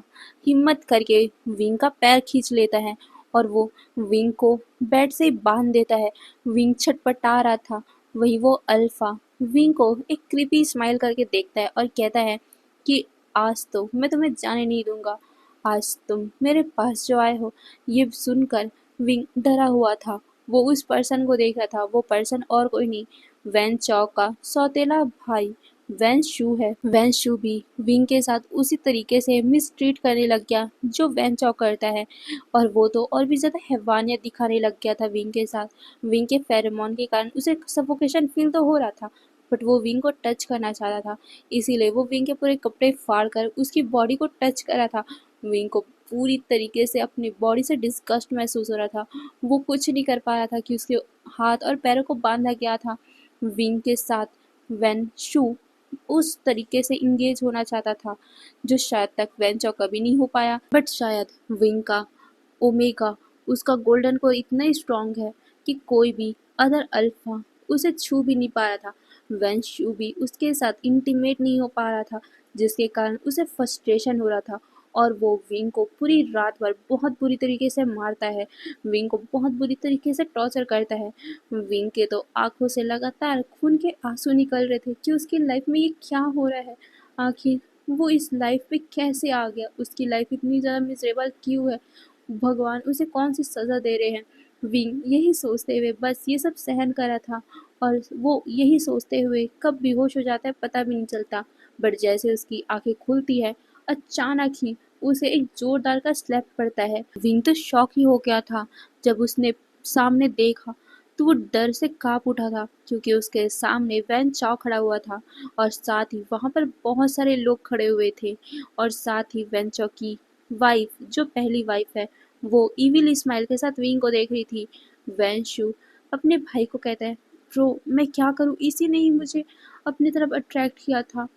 हिम्मत करके विंग का पैर खींच लेता है और वो विंग को बेड से बांध देता है। विंग छटपटा रहा था, वही वो अल्फा विंग को एक क्रीपी स्माइल करके देखता है और कहता है कि आज तो मैं तुम्हें जाने नहीं दूंगा। आज तुम मेरे पास जो आए हो। ये सुनकर विंग डरा हुआ था। वो उस पर्सन को देख रहा था। वो पर्सन और कोई नहीं, वैन चाओ का सौतेला भाई वैन शू है। वैन शू भी विंग के साथ उसी तरीके से मिसट्रीट करने लग गया जो वैन चाओ करता है, और वो तो और भी ज़्यादा हैवानियत दिखाने लग गया था विंग के साथ। विंग के फेरोमोन के कारण उसे सफोकेशन फील तो हो रहा था, बट वो विंग को टच करना चाहता था। इसीलिए वो विंग के पूरे कपड़े फाड़ कर उसकी बॉडी को टच कर रहा था। विंग को पूरी तरीके से अपनी बॉडी से डिस्गस्ट महसूस हो रहा था। वो कुछ नहीं कर पा रहा था कि उसके हाथ और पैरों को बांधा गया था। विंग के साथ वैन शू उस तरीके से इंगेज होना चाहता था जो शायद तक वेंचर कभी नहीं हो पाया। बट शायद विंग का ओमेगा, उसका गोल्डन कोर इतना ही स्ट्रांग है कि कोई भी अदर अल्फा उसे छू भी नहीं पा रहा था। वेन शू भी उसके साथ इंटीमेट नहीं हो पा रहा था, जिसके कारण उसे फ्रस्ट्रेशन हो रहा था। और वो विंग को पूरी रात भर बहुत बुरी तरीके से मारता है। विंग को बहुत बुरी तरीके से टॉर्चर करता है। विंग के तो आंखों से लगातार खून के आंसू निकल रहे थे कि उसकी लाइफ में ये क्या हो रहा है। आखिर वो इस लाइफ में कैसे आ गया। उसकी लाइफ इतनी ज़्यादा मिजरेबल क्यों है। भगवान उसे कौन सी सज़ा दे रहे हैं। विंग यही सोचते हुए बस ये सब सहन कर रहा था, और वो यही सोचते हुए कब बेहोश हो जाता है पता भी नहीं चलता। बट जैसे उसकी आंखें खुलती है, अचानक ही उसे एक जोरदार का स्लैप पड़ता है। विंग तो शॉक ही हो गया था। जब उसने सामने देखा तो वो डर से कांप उठा था, क्योंकि उसके सामने वैन चाओ खड़ा हुआ था, और साथ ही वहां पर बहुत सारे लोग खड़े हुए थे। और साथ ही वैन चाओ की वाइफ, जो पहली वाइफ है, वो इविल स्माइल के साथ विंग को देख रही थी। वैन शू अपने भाई को कहता है, ब्रो मैं क्या करूँ, इसी ने ही मुझे अपनी तरफ अट्रैक्ट किया था।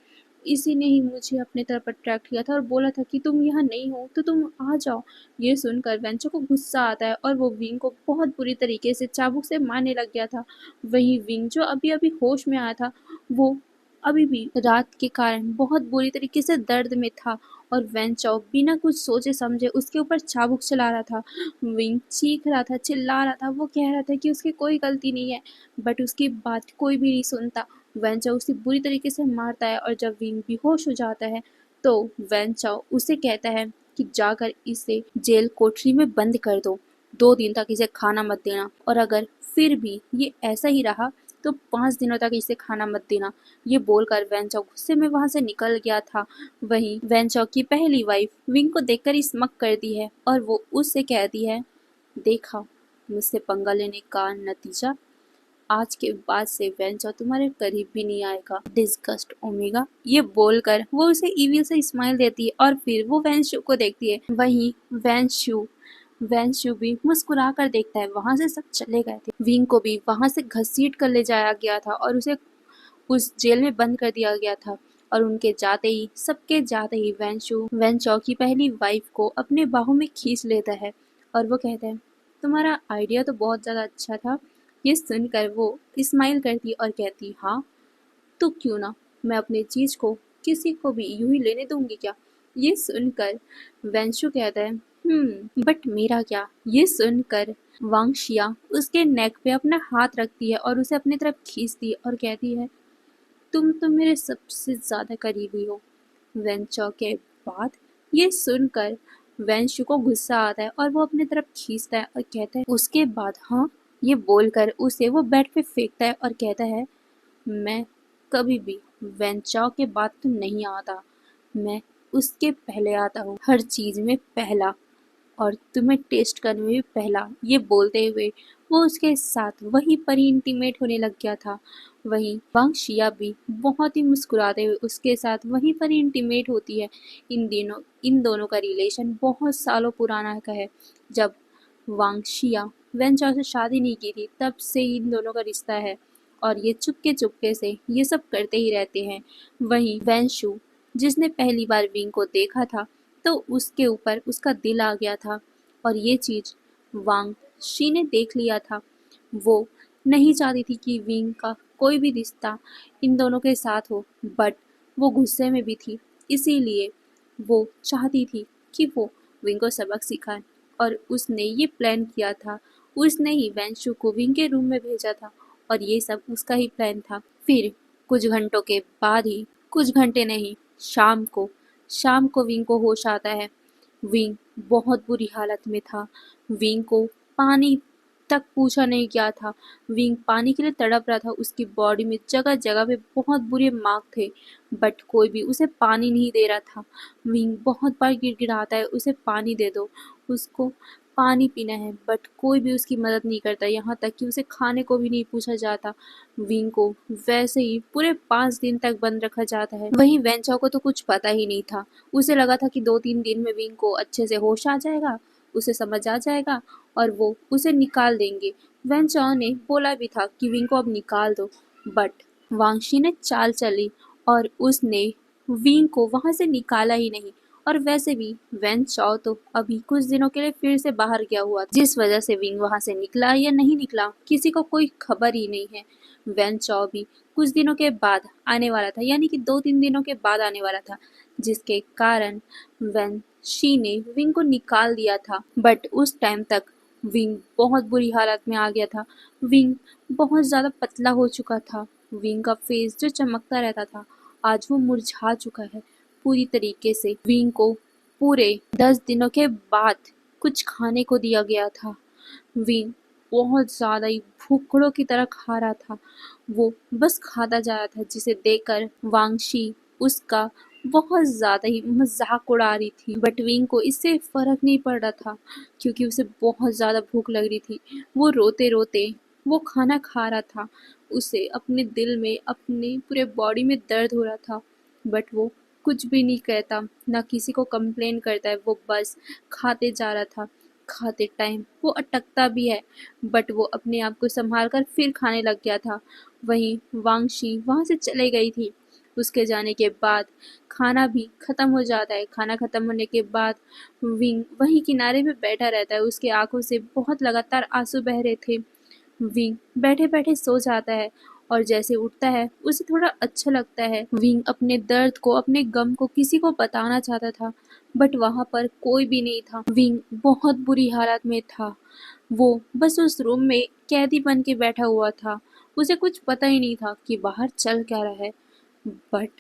इसी ने ही मुझे अपनी तरफ अट्रैक्ट किया था और बोला था कि तुम यहाँ नहीं हो तो तुम आ जाओ। ये सुनकर वेंचो को गुस्सा आता है और वो विंग को बहुत बुरी तरीके से चाबुक से मारने लग गया था। वहीं विंग जो अभी अभी होश में आया था, वो अभी भी रात के कारण बहुत बुरी तरीके से दर्द में था, और वेंचाओ बिना कुछ सोचे समझे उसके ऊपर चाबुक चला रहा था। विंग चीख रहा था, चिल्ला रहा था, वो कह रहा था कि उसकी कोई गलती नहीं है, बट उसकी बात कोई भी नहीं सुनता। वेंचाओ उसे बुरी तरीके से मारता है, और जब विंग बेहोश हो जाता है तो वेंचाओ उसे कहता है कि जाकर इसे जेल कोठरी में बंद कर दो, 2 दिन तक इसे खाना मत देना, और अगर फिर भी ये ऐसा ही रहा तो 5 दिनों तक इसे खाना मत देना। ये बोलकर वेंचाओ गुस्से में वहां से निकल गया था। वहीं वेंचाओ की पहली वाइफ विंग को देखकर स्मक करती है, और वो उससे कहती है, देखा मुझसे पंगा लेने का नतीजा, आज के बाद से वेंचर तुम्हारे करीब भी नहीं आएगा, डिस्गस्ट ओमेगा। ये बोलकर वो उसे ईविल से स्माइल देती है, और फिर वो वेंशु को देखती है। वहीं वेंशु भी मुस्कुरा कर देखता है। वहां से सब चले गए थे। विंग को भी वहां से घसीट कर ले जाया गया था और उसे उस जेल में बंद कर दिया गया था। और उनके जाते ही, सबके जाते ही वेंचो की पहली वाइफ को अपने बाहों में खींच लेता है, और वो कहता है, तुम्हारा आइडिया तो बहुत ज़्यादा अच्छा था। ये सुनकर वो स्माइल करती और कहती, हाँ तो क्यों ना, मैं अपनी चीज को किसी को भी यूं ही लेने दूंगी क्या। ये सुनकर वेंशु कहता है, बट मेरा क्या। ये सुनकर वांगशिया उसके नेक पे अपना हाथ रखती है और उसे अपनी तरफ खींचती है और कहती है, तुम तो मेरे सबसे ज्यादा करीबी हो। वेंचो के बाद ये सुनकर वेंशु को गुस्सा आता है और वो अपनी तरफ खींचता है और कहता है, उसके बाद हाँ। ये बोलकर उसे वो बेड पे फेंकता है और कहता है, मैं कभी भी वेंचाओ के बाद तो नहीं आता, मैं उसके पहले आता हूँ, हर चीज में पहला, और तुम्हें टेस्ट करने में भी पहला। ये बोलते हुए वो उसके साथ वहीं पर ही इंटीमेट होने लग गया था। वहीं वांग शिया भी बहुत ही मुस्कुराते हुए उसके साथ वहीं पर ही इंटीमेट होती है। इन दोनों का रिलेशन बहुत सालों पुराना का है। जब वांग शिया वेंचाओ से शादी नहीं की थी, तब से ही इन दोनों का रिश्ता है, और ये चुपके चुपके से ये सब करते ही रहते हैं। वहीं वेंशु, जिसने पहली बार विंग को देखा था, तो उसके ऊपर उसका दिल आ गया था, और ये चीज वांग शी ने देख लिया था। वो नहीं चाहती थी कि विंग का कोई भी रिश्ता इन दोनों के साथ हो, बट वो गुस्से में भी थी। इसीलिए वो चाहती थी कि वो विंग को सबक सिखाए, और उसने ये प्लान किया था। उसने ही वेंशु को विंग के रूम में भेजा था, और ये सब उसका ही प्लान था। फिर कुछ घंटों के बाद ही, कुछ घंटे नहीं, शाम को शाम को विंग को होश आता है। विंग बहुत बुरी हालत में था। विंग को पानी तक पूछा नहीं गया था। विंग पानी के लिए तड़प रहा था। उसकी बॉडी में जगह जगह पे बहुत बुरे मार्क थे, बट कोई भी उसे पानी नहीं दे रहा था। विंग बहुत बार गिड़गिड़ाता है, उसे पानी दे दो, उसको पानी पीना है, बट कोई भी उसकी मदद नहीं करता। यहाँ तक कि उसे खाने को भी नहीं पूछा जाता। विंग को वैसे ही पूरे 5 दिन तक बंद रखा जाता है। वहीं वेंचाओ को तो कुछ पता ही नहीं था। उसे लगा था कि 2-3 दिन में विंग को अच्छे से होश आ जाएगा, उसे समझ आ जाएगा और वो उसे निकाल देंगे। वेंचाओ ने बोला भी था कि विंग को अब निकाल दो, बट वांगशी ने चाल चली और उसने विंग को वहां से निकाला ही नहीं। और वैसे भी वैन चाओ तो अभी कुछ दिनों के लिए फिर से बाहर गया हुआ था, जिस वजह से विंग वहां से निकला या नहीं निकला किसी को कोई खबर ही नहीं है। वैन चाओ भी कुछ दिनों के बाद आने वाला था, यानी कि 2-3 दिनों के बाद आने वाला था, जिसके कारण वैन शी ने विंग को निकाल दिया था। बट उस टाइम तक विंग बहुत बुरी हालत में आ गया था। विंग बहुत ज्यादा पतला हो चुका था। विंग का फेस जो चमकता रहता था, आज वो मुरझा चुका है पूरी तरीके से। विंग को पूरे 10 दिनों के बाद कुछ खाने को दिया गया था। विंग बहुत ज्यादा ही भूखड़ों की तरह खा रहा था। वो बस खाता जा रहा था, जिसे देखकर वांगशी उसका बहुत ज्यादा ही मजाक उड़ा रही थी। बट विंग को इससे फर्क नहीं पड़ रहा था, क्योंकि उसे बहुत ज्यादा भूख लग रही थी। वो रोते रोते वो खाना खा रहा था। उसे अपने दिल में, अपने पूरे बॉडी में दर्द हो रहा था, बट वो कुछ भी नहीं कहता, ना किसी को कंप्लेन करता है। वो बस खाते जा रहा था। खाते टाइम वो अटकता भी है, बट वो अपने आप को संभाल कर फिर खाने लग गया था। वहीं वांगशी वहां से चले गई थी। उसके जाने के बाद खाना भी खत्म हो जाता है। खाना खत्म होने के बाद विंग वहीं किनारे पे बैठा रहता है। उसके आंखों से बहुत लगातार आंसू बह रहे थे। विंग बैठे बैठे सो जाता है और जैसे उठता है उसे थोड़ा अच्छा लगता है। विंग अपने दर्द को, अपने गम को किसी को बताना चाहता था, बट वहां पर कोई भी नहीं था। विंग बहुत बुरी हालत में था। वो बस उस रूम में कैदी बन के बैठा हुआ था। उसे कुछ पता ही नहीं था कि बाहर चल क्या रहा है। बट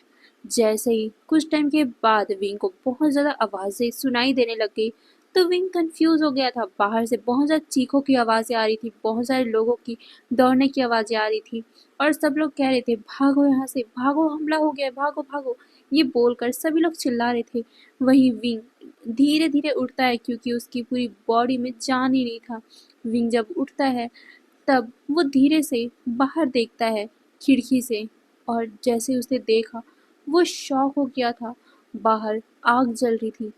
जैसे ही कुछ टाइम के बाद विंग को बहुत ज्यादा आवाजें सुनाई देने लग गई, तो विंग कंफ्यूज हो गया था। बाहर से बहुत ज्यादा चीखों की आवाजें आ रही थी, बहुत सारे लोगों की दौड़ने की आवाजें आ रही थी, और सब लोग कह रहे थे भागो यहाँ से, भागो, हमला हो गया, भागो भागो। ये बोलकर सभी लोग चिल्ला रहे थे। वहीं विंग धीरे धीरे उठता है, क्योंकि उसकी पूरी बॉडी में जान ही नहीं था। विंग जब उठता है तब वो धीरे से बाहर देखता है खिड़की से, और जैसे उसने देखा वो शॉक हो गया था। बाहर आग जल रही थी।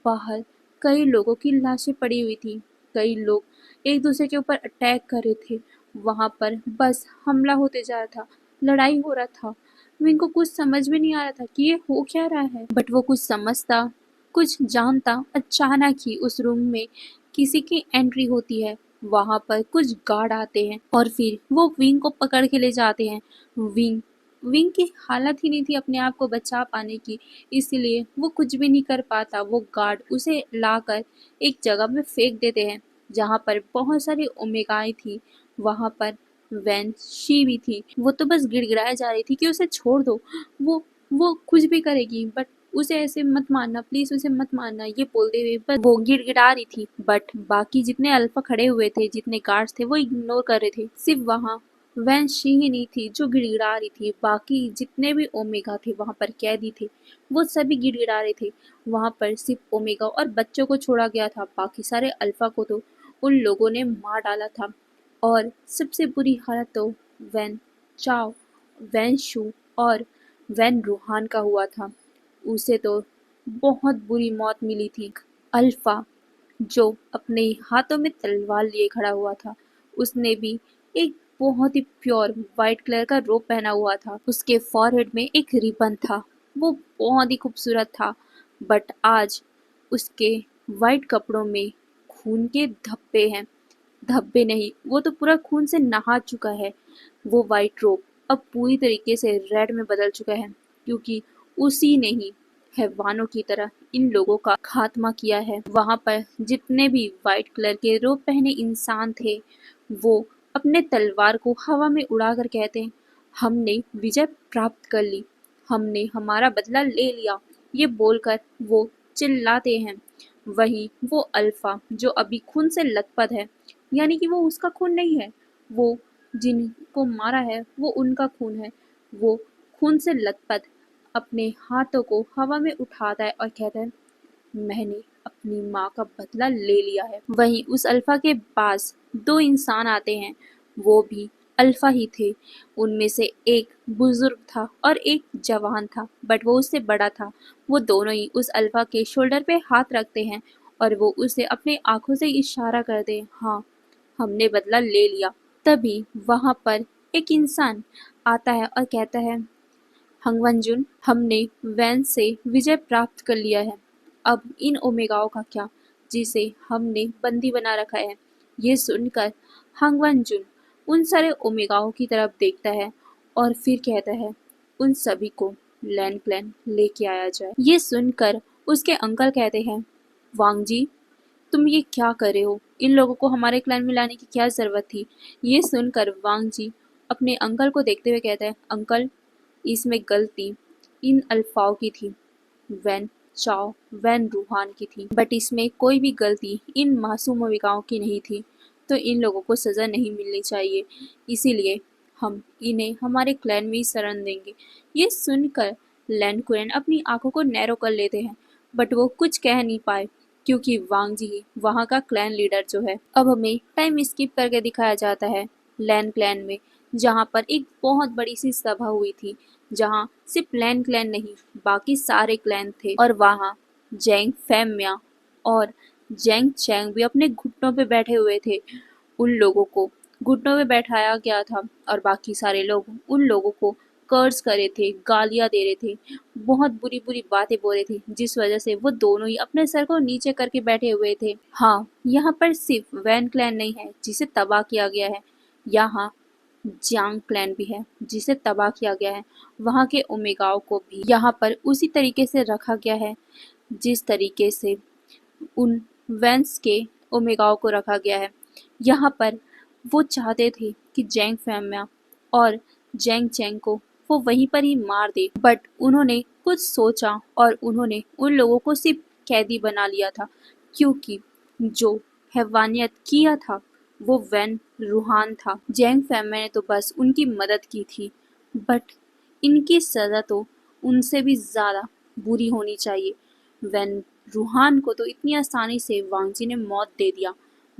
बाहर कई लोगों की लाशें पड़ी हुई थी। कई लोग एक दूसरे के ऊपर अटैक कर रहे थे। वहां पर बस हमला होते जा रहा था, लड़ाई हो रहा था। विंग को कुछ समझ में नहीं आ रहा था कि ये हो क्या रहा है, बट वो कुछ समझता, कुछ जानता। अचानक ही उस रूम में किसी की एंट्री होती है। वहां पर कुछ गार्ड आते हैं और फिर वो विंग को पकड़ के ले जाते हैं। विंग विंग की हालत ही नहीं थी अपने आप को बचा पाने की, इसलिए वो कुछ भी नहीं कर पाता। वो गार्ड उसे लाकर एक जगह में फेंक देते हैं, जहाँ पर बहुत सारी ओमेगाएं थी। वहां पर वैन शी भी थी। वो तो बस गिड़गिड़ाए जा रही थी कि उसे छोड़ दो, वो कुछ भी करेगी, बट उसे ऐसे मत मारना, प्लीज उसे मत मारना, ये बोलते हुए बस वो गिड़गिड़ा रही थी। बट बाकी जितने अल्फा खड़े हुए थे, जितने गार्ड्स थे, वो इग्नोर कर रहे थे। सिर्फ वहाँ वैन शी ही नहीं थी जो गिड़गिड़ा रही थी। बाकी जितने भी ओमेगा थे वहां पर कैदी थे, वो सभी गिड़गिड़ा रहे थे। वहां पर सिर्फ ओमेगा और बच्चों को छोड़ा गया था। बाकी सारे अल्फा को तो उन लोगों ने मार डाला था। और सबसे बुरी हालत तो वैन चाओ, वैन शू और वैन रूहान का हुआ था। उसे तो बहुत बुरी मौत मिली थी। अल्फा जो अपने हाथों में तलवार लिए खड़ा हुआ था, उसने भी एक बहुत ही प्योर वाइट कलर का रोब पहना हुआ था। उसके फॉरहेड में एक रिबन था, वो बहुत ही खूबसूरत था। बट आज उसके वाइट कपड़ों में खून के धब्बे हैं। धब्बे नहीं, वो तो पूरा खून से नहा चुका है। वो वाइट रोब अब पूरी तरीके से रेड में बदल चुका है, क्योंकि उसी ने ही हैवानों की तरह इन लोगों का खात्मा किया है। वहां पर जितने भी वाइट कलर के रोब पहने इंसान थे, वो अपने तलवार को हवा में उड़ाकर कहते हैं, हमने विजय प्राप्त कर ली, हमने हमारा बदला ले लिया। ये बोलकर वो चिल्लाते हैं। वहीं वो अल्फा जो अभी खून से लथपथ है, यानी कि वो उसका खून नहीं है, वो जिनको मारा है वो उनका खून है, वो खून से लथपथ अपने हाथों को हवा में उठाता है और कहता है, मैंने अपनी माँ का बदला ले लिया है। वहीं उस अल्फा के पास दो इंसान आते हैं, वो भी अल्फा ही थे। उनमें से एक बुजुर्ग था और एक जवान था, बट वो उससे बड़ा था। वो दोनों ही उस अल्फा के शोल्डर पे हाथ रखते हैं और वो उसे अपने आंखों से इशारा करते हैं, हाँ, हमने बदला ले लिया। तभी वहां पर एक इंसान आता है और कहता है, हंगवंजुन, हमने वैन से विजय प्राप्त कर लिया है। अब इन ओमेगाओं का क्या, जिसे हमने बंदी बना रखा है। ये सुनकर हंगवंजुन उन सारे ओमेगाओं की तरफ देखता है और फिर कहता है, उन सभी को लैंड क्लैन लेके आया जाए। ये सुनकर उसके अंकल कहते हैं, वांग जी, तुम ये क्या कर रहे हो? इन लोगों को हमारे क्लैन में लाने की क्या जरूरत थी? ये सुनकर वांग जी अपने अंकल को देखते हुए कहता है, अंकल, इसमें गलती इन अल्फाओं की थी, वैन चाओ वैन रूहान की थी, बट इसमें कोई भी गलती इन मासूम अविकाओं की नहीं थी, तो इन लोगों को सज़ा नहीं मिलनी चाहिए, इसीलिए हम इन्हें हमारे क्लैन में ही शरण देंगे। ये सुनकर लैंड कुरैन अपनी आंखों को नैरो कर लेते हैं, बट वो कुछ कह नहीं पाए क्योंकि वांग जी ही वहाँ का क्लैन लीडर जो है। अब हमें टाइम स्किप करके दिखाया जाता है लैंड क्लैन में, जहाँ पर एक बहुत बड़ी सी सभा हुई थी, जहाँ सिर्फ लैन क्लैन नहीं, बाकी सारे क्लैन थे और वहाँ जेंग फैमिया और जेंग चैंग भी अपने घुटनों पे बैठे हुए थे। उन लोगों को घुटनों पे बैठाया गया था और बाकी सारे लोग उन लोगों को कर्ज कर रहे थे, गालियां दे रहे थे, बहुत बुरी बुरी बातें बोल रहे थे, जिस वजह से वो दोनों ही अपने सर को नीचे करके बैठे हुए थे। हाँ, यहाँ पर सिर्फ वैन क्लैन नहीं है जिसे तबाह किया गया है, यहाँ जियांग क्लैन भी है जिसे तबाह किया गया है। वहाँ के ओमेगाओं को भी यहाँ पर उसी तरीके से रखा गया है जिस तरीके से उन वेंस के ओमेगाओं को रखा गया है। यहाँ पर वो चाहते थे कि जेंग फैमिया और जेंग चैंग को वो वहीं पर ही मार दे, बट उन्होंने कुछ सोचा और उन्होंने उन लोगों को सिर्फ कैदी बना लिया था, क्योंकि जो हैवानियत किया था वो वैन रूहान था। जेंग फैमिया ने तो बस उनकी मदद की थी, बट इनकी सज़ा तो उनसे भी ज़्यादा बुरी होनी चाहिए। वैन रूहान को तो इतनी आसानी से वांगजी ने मौत दे दिया,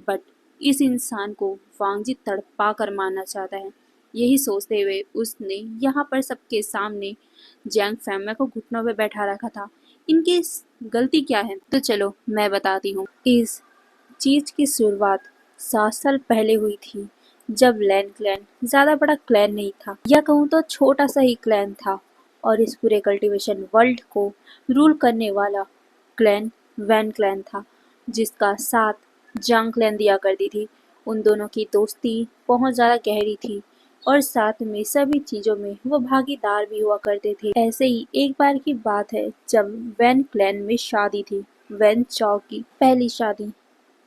बट इस इंसान को वांगजी तड़पा कर मारना चाहता है। यही सोचते हुए उसने यहाँ पर सबके सामने जैंग फैमिया को घुटनों पे बैठा रखा था। इनकी गलती क्या है, तो चलो मैं बताती हूँ। इस चीज की शुरुआत 7 साल पहले हुई थी, जब लैन क्लैन ज्यादा बड़ा क्लैन नहीं था, या कहूँ तो छोटा सा ही क्लैन था, और इस पूरे कल्टीवेशन वर्ल्ड को रूल करने वाला क्लैन वैन क्लैन था, जिसका साथ जांग क्लैन दिया करती थी। उन दोनों की दोस्ती बहुत ज़्यादा गहरी थी और साथ में सभी चीज़ों में वो भागीदार भी हुआ करते थे। ऐसे ही एक बार की बात है, जब वैन क्लैन में शादी थी, वैन चौ की पहली शादी।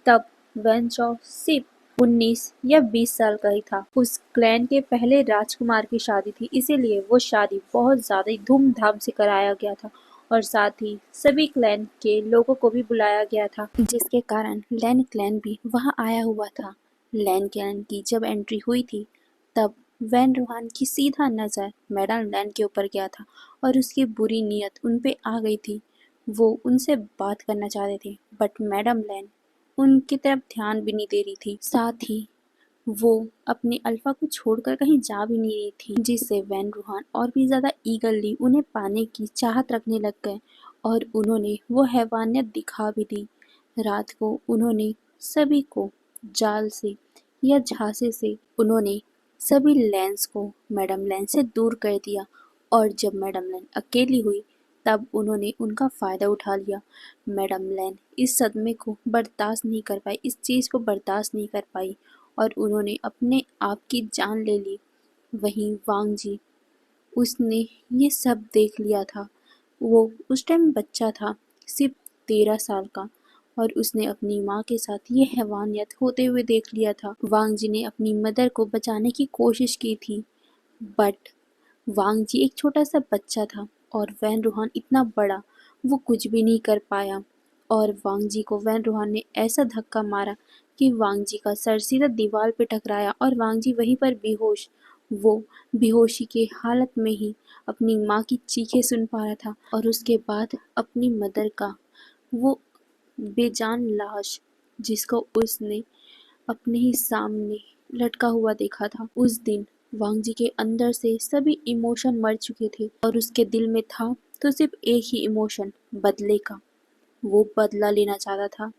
तब वैन चौ सिर्फ 19 या 20 साल का ही था। उस क्लैन के पहले राजकुमार की शादी थी, इसीलिए वो शादी बहुत ज्यादा धूमधाम से कराया गया था और साथ ही सभी क्लैन के लोगों को भी बुलाया गया था, जिसके कारण लैन क्लैन भी वहां आया हुआ था। लैन क्लैन की जब एंट्री हुई थी, तब वैन रूहान की सीधा नज़र मैडम लैन के ऊपर गया था और उसकी बुरी नीयत उन पे आ गई थी। वो उनसे बात करना चाहते थे, बट मैडम लैन उनकी तरफ ध्यान भी नहीं दे रही थी। साथ ही वो अपने अल्फा को छोड़कर कहीं जा भी नहीं रही थी, जिससे वैन रूहान और भी ज्यादा ईगरली उन्हें पाने की चाहत रखने लग गए और उन्होंने वो हैवानियत दिखा भी दी। रात को उन्होंने सभी को जाल से या झांसे से उन्होंने सभी लैंस को मैडम लैन से दूर कर दिया, और जब मैडम लैन अकेली हुई तब उन्होंने उनका फ़ायदा उठा लिया। मैडम लैन इस सदमे को बर्दाश्त नहीं कर पाई, इस चीज़ को बर्दाश्त नहीं कर पाई और उन्होंने अपने आप की जान ले ली। वहीं वांग जी, उसने ये सब देख लिया था। वो उस टाइम बच्चा था, सिर्फ 13 साल का, और उसने अपनी माँ के साथ ये हैवानियत होते हुए देख लिया था। वांग जी ने अपनी मदर को बचाने की कोशिश की थी, बट वांग जी एक छोटा सा बच्चा था और वैन रूहान इतना बड़ा। वो कुछ भी नहीं कर पाया और वांग जी को वैन रूहान ने ऐसा धक्का मारा कि वांग जी का सर सीधा दीवार पे टकराया और वांग जी वहीं पर बेहोश। वो बेहोशी के हालत में ही अपनी माँ की चीखें सुन पा रहा था और उसके बाद अपनी मदर का वो बेजान लाश जिसको उसने अपने ही सामने लटका हुआ देखा था। उस दिन वांग जी के अंदर से सभी इमोशन मर चुके थे और उसके दिल में था तो सिर्फ एक ही इमोशन, बदले का। वो बदला लेना चाहता था।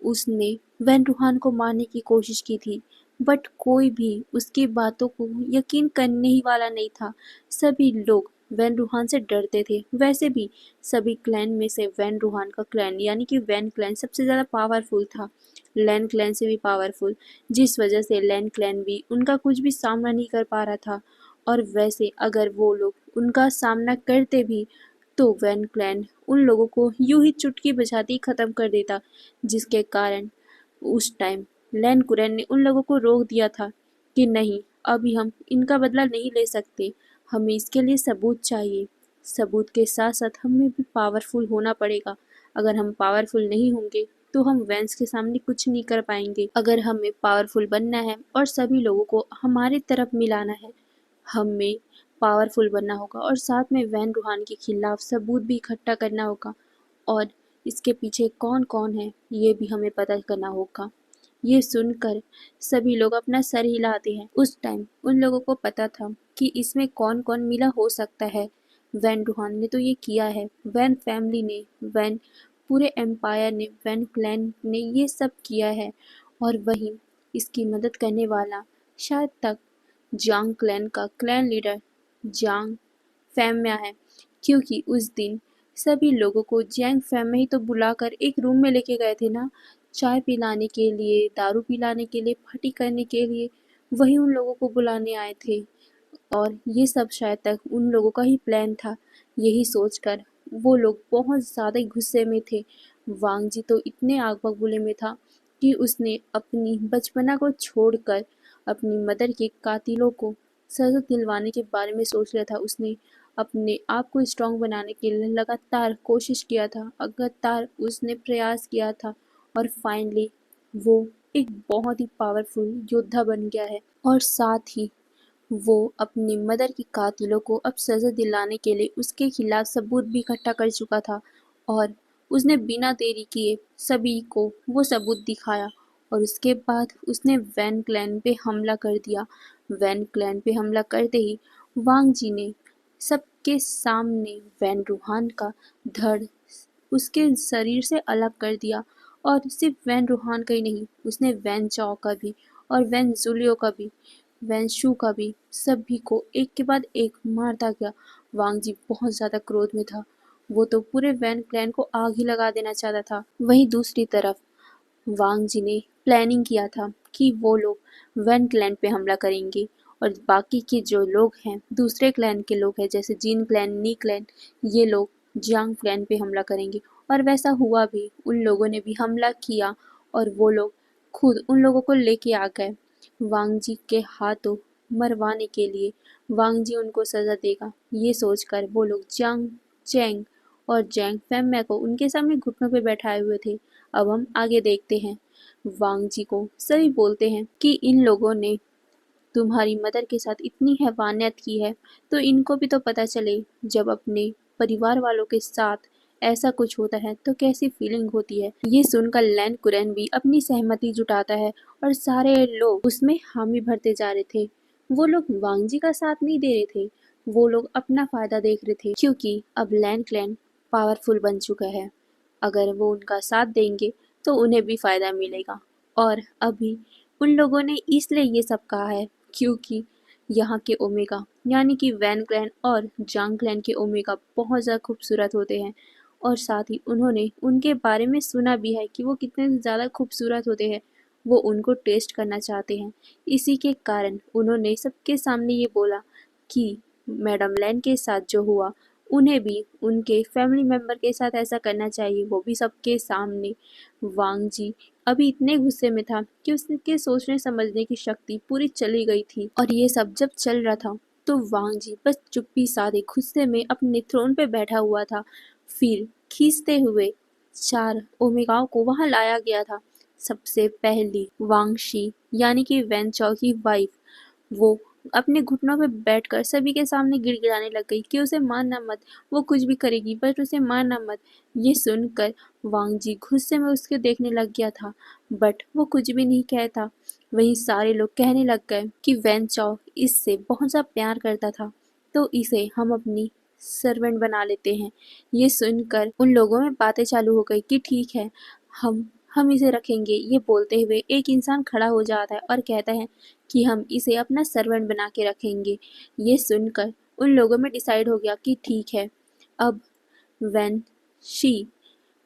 उसने वैन रूहान को मारने की कोशिश की थी बट कोई भी उसकी बातों को यकीन करने ही वाला नहीं था। सभी लोग वैन रूहान से डरते थे। वैसे भी सभी क्लैन में से वैन रूहान का क्लैन यानी कि वैन क्लैन सबसे ज़्यादा पावरफुल था, लैन क्लैन से भी पावरफुल, जिस वजह से लैन क्लैन भी उनका कुछ भी सामना नहीं कर पा रहा था। और वैसे अगर वो लोग उनका सामना करते भी तो वैन क्लैन उन लोगों को यूं ही चुटकी बजाते ही खत्म कर देता, जिसके कारण उस टाइम लैन कुरैन ने उन लोगों को रोक दिया था कि नहीं, अभी हम इनका बदला नहीं ले सकते, हमें इसके लिए सबूत चाहिए। सबूत के साथ साथ हमें भी पावरफुल होना पड़ेगा। अगर हम पावरफुल नहीं होंगे तो हम वैंस के सामने कुछ नहीं कर पाएंगे। अगर हमें पावरफुल बनना है और सभी लोगों को हमारी तरफ मिलाना है, हमें पावरफुल बनना होगा और साथ में वैन रूहान के खिलाफ सबूत भी इकट्ठा करना होगा और इसके पीछे कौन कौन है ये भी हमें पता करना होगा। ये सुनकर सभी लोग अपना सर हिलाते हैं। उस टाइम उन लोगों को पता था कि इसमें कौन कौन मिला हो सकता है। वैन रूहान ने तो ये किया है, वैन फैमिली ने, वैन पूरे एम्पायर ने, वैन क्लैन ने ये सब किया है और वहीं इसकी मदद करने वाला शायद तक जांग क्लैन का क्लैन लीडर जांग फैम्या है, क्योंकि उस दिन सभी लोगों को जैंग फैम में ही तो बुलाकर एक रूम में लेके गए थे ना, चाय पिलाने के लिए, दारू पिलाने के लिए, पार्टी करने के लिए, वही उन लोगों को बुलाने आए थे। और ये सब शायद तक उन लोगों का ही प्लान था। यही सोचकर वो लोग बहुत ज़्यादा ही गुस्से में थे। वांग जी तो इतने आग बबूले में था कि उसने अपनी बचपना को छोड़कर अपनी मदर के कातिलों को सजा दिलवाने के बारे में सोच रहा था। उसने अपने आप को स्ट्रांग बनाने के लिए लगातार कोशिश किया था, लगातार उसने प्रयास किया था और फाइनली वो एक बहुत ही पावरफुल योद्धा बन गया है। और साथ ही वो अपनी मदर की कातिलों को अब सजा दिलाने के लिए उसके खिलाफ सबूत भी इकट्ठा कर चुका था और उसने बिना देरी किए सभी को वो सबूत दिखाया और उसके बाद उसने वैन क्लैन पे हमला कर दिया। वैन क्लैन पे हमला करते ही वांग जी ने सबके सामने वैन रूहान का धड़ उसके शरीर से अलग कर दिया और सिर्फ वैन रूहान का ही नहीं, उसने वैन चाओ का भी और वैन जुलियो का भी, वैन शू का भी, सभी को एक के बाद एक मारता गया। वांग जी बहुत ज़्यादा क्रोध में था। वो तो पूरे वैन क्लैन को आग ही लगा देना चाहता था। वहीं दूसरी तरफ वांग जी ने प्लानिंग किया था कि वो लोग वैन क्लैन पे हमला करेंगे और बाकी के जो लोग हैं, दूसरे क्लैन के लोग हैं जैसे जीन क्लैन, नी क्लैन, ये लोग जियांग क्लैन पे हमला करेंगे। और वैसा हुआ भी, उन लोगों ने भी हमला किया और वो लोग खुद उन लोगों को लेके आ गए वांग जी के हाथों मरवाने के लिए। वांग जी उनको सजा देगा ये सोचकर वो लोग जियांग चैंग और जैंग फैम्या को उनके सामने घुटनों पे बैठाए हुए थे। अब हम आगे देखते हैं। वांग जी को सभी बोलते हैं कि इन लोगों ने तुम्हारी मदर के साथ इतनी हैवानियत की है तो इनको भी तो पता चले, जब अपने परिवार वालों के साथ ऐसा कुछ होता है तो कैसी फीलिंग होती है। ये सुनकर लैन कुरैन भी अपनी सहमति जुटाता है और सारे लोग उसमें हामी भरते जा रहे थे। वो लोग वांग जी का साथ नहीं दे रहे थे, वो लोग अपना फायदा देख रहे थे, क्योंकि अब लैन क्लैन पावरफुल बन चुका है। अगर वो उनका साथ देंगे तो उन्हें भी फायदा मिलेगा। और अभी उन लोगों ने इसलिए ये सब कहा है क्योंकि यहाँ के ओमेगा यानी कि वैन क्लैन और जांग क्लैन के ओमेगा बहुत ज़्यादा खूबसूरत होते हैं और साथ ही उन्होंने उनके बारे में सुना भी है कि वो कितने ज़्यादा खूबसूरत होते हैं। वो उनको टेस्ट करना चाहते हैं। इसी के कारण उन्होंने सबके सामने ये बोला कि मैडम लैन के साथ जो हुआ उन्हें भी उनके फैमिली मेम्बर के साथ ऐसा करना चाहिए, वो भी सबके सामने। वांग जी अभी इतने गुस्से में था कि उसके सोचने समझने की शक्ति पूरी चली गई थी। और ये सब जब चल रहा था तो वांग जी बस चुप्पी साधे गुस्से में अपने थ्रोन पे बैठा हुआ था। फिर खींचते हुए 4 ओमेगाओं को वहां लाया गया था। सबसे पहली वांगशी यानी कि वैन चाओ की वाइफ, वो अपने घुटनों पे बैठकर सभी के सामने गिड़गिड़ाने लग गई कि उसे मारना मत, वो कुछ भी करेगी बट उसे मारना मत। ये सुनकर वांग जी गुस्से में उसके देखने लग गया था, बट वो कुछ भी नहीं कहता। वहीं सारे लोग कहने लग गए कि वैन चाओ इससे बहुत सा प्यार करता था, तो इसे हम अपनी सर्वेंट बना लेते हैं। ये सुनकर उन लोगों में बातें चालू हो गई कि ठीक है, हम इसे रखेंगे। ये बोलते हुए एक इंसान खड़ा हो जाता है और कहता है कि हम इसे अपना सर्वेंट बना के रखेंगे। ये सुनकर उन लोगों में डिसाइड हो गया कि ठीक है, अब वैन शी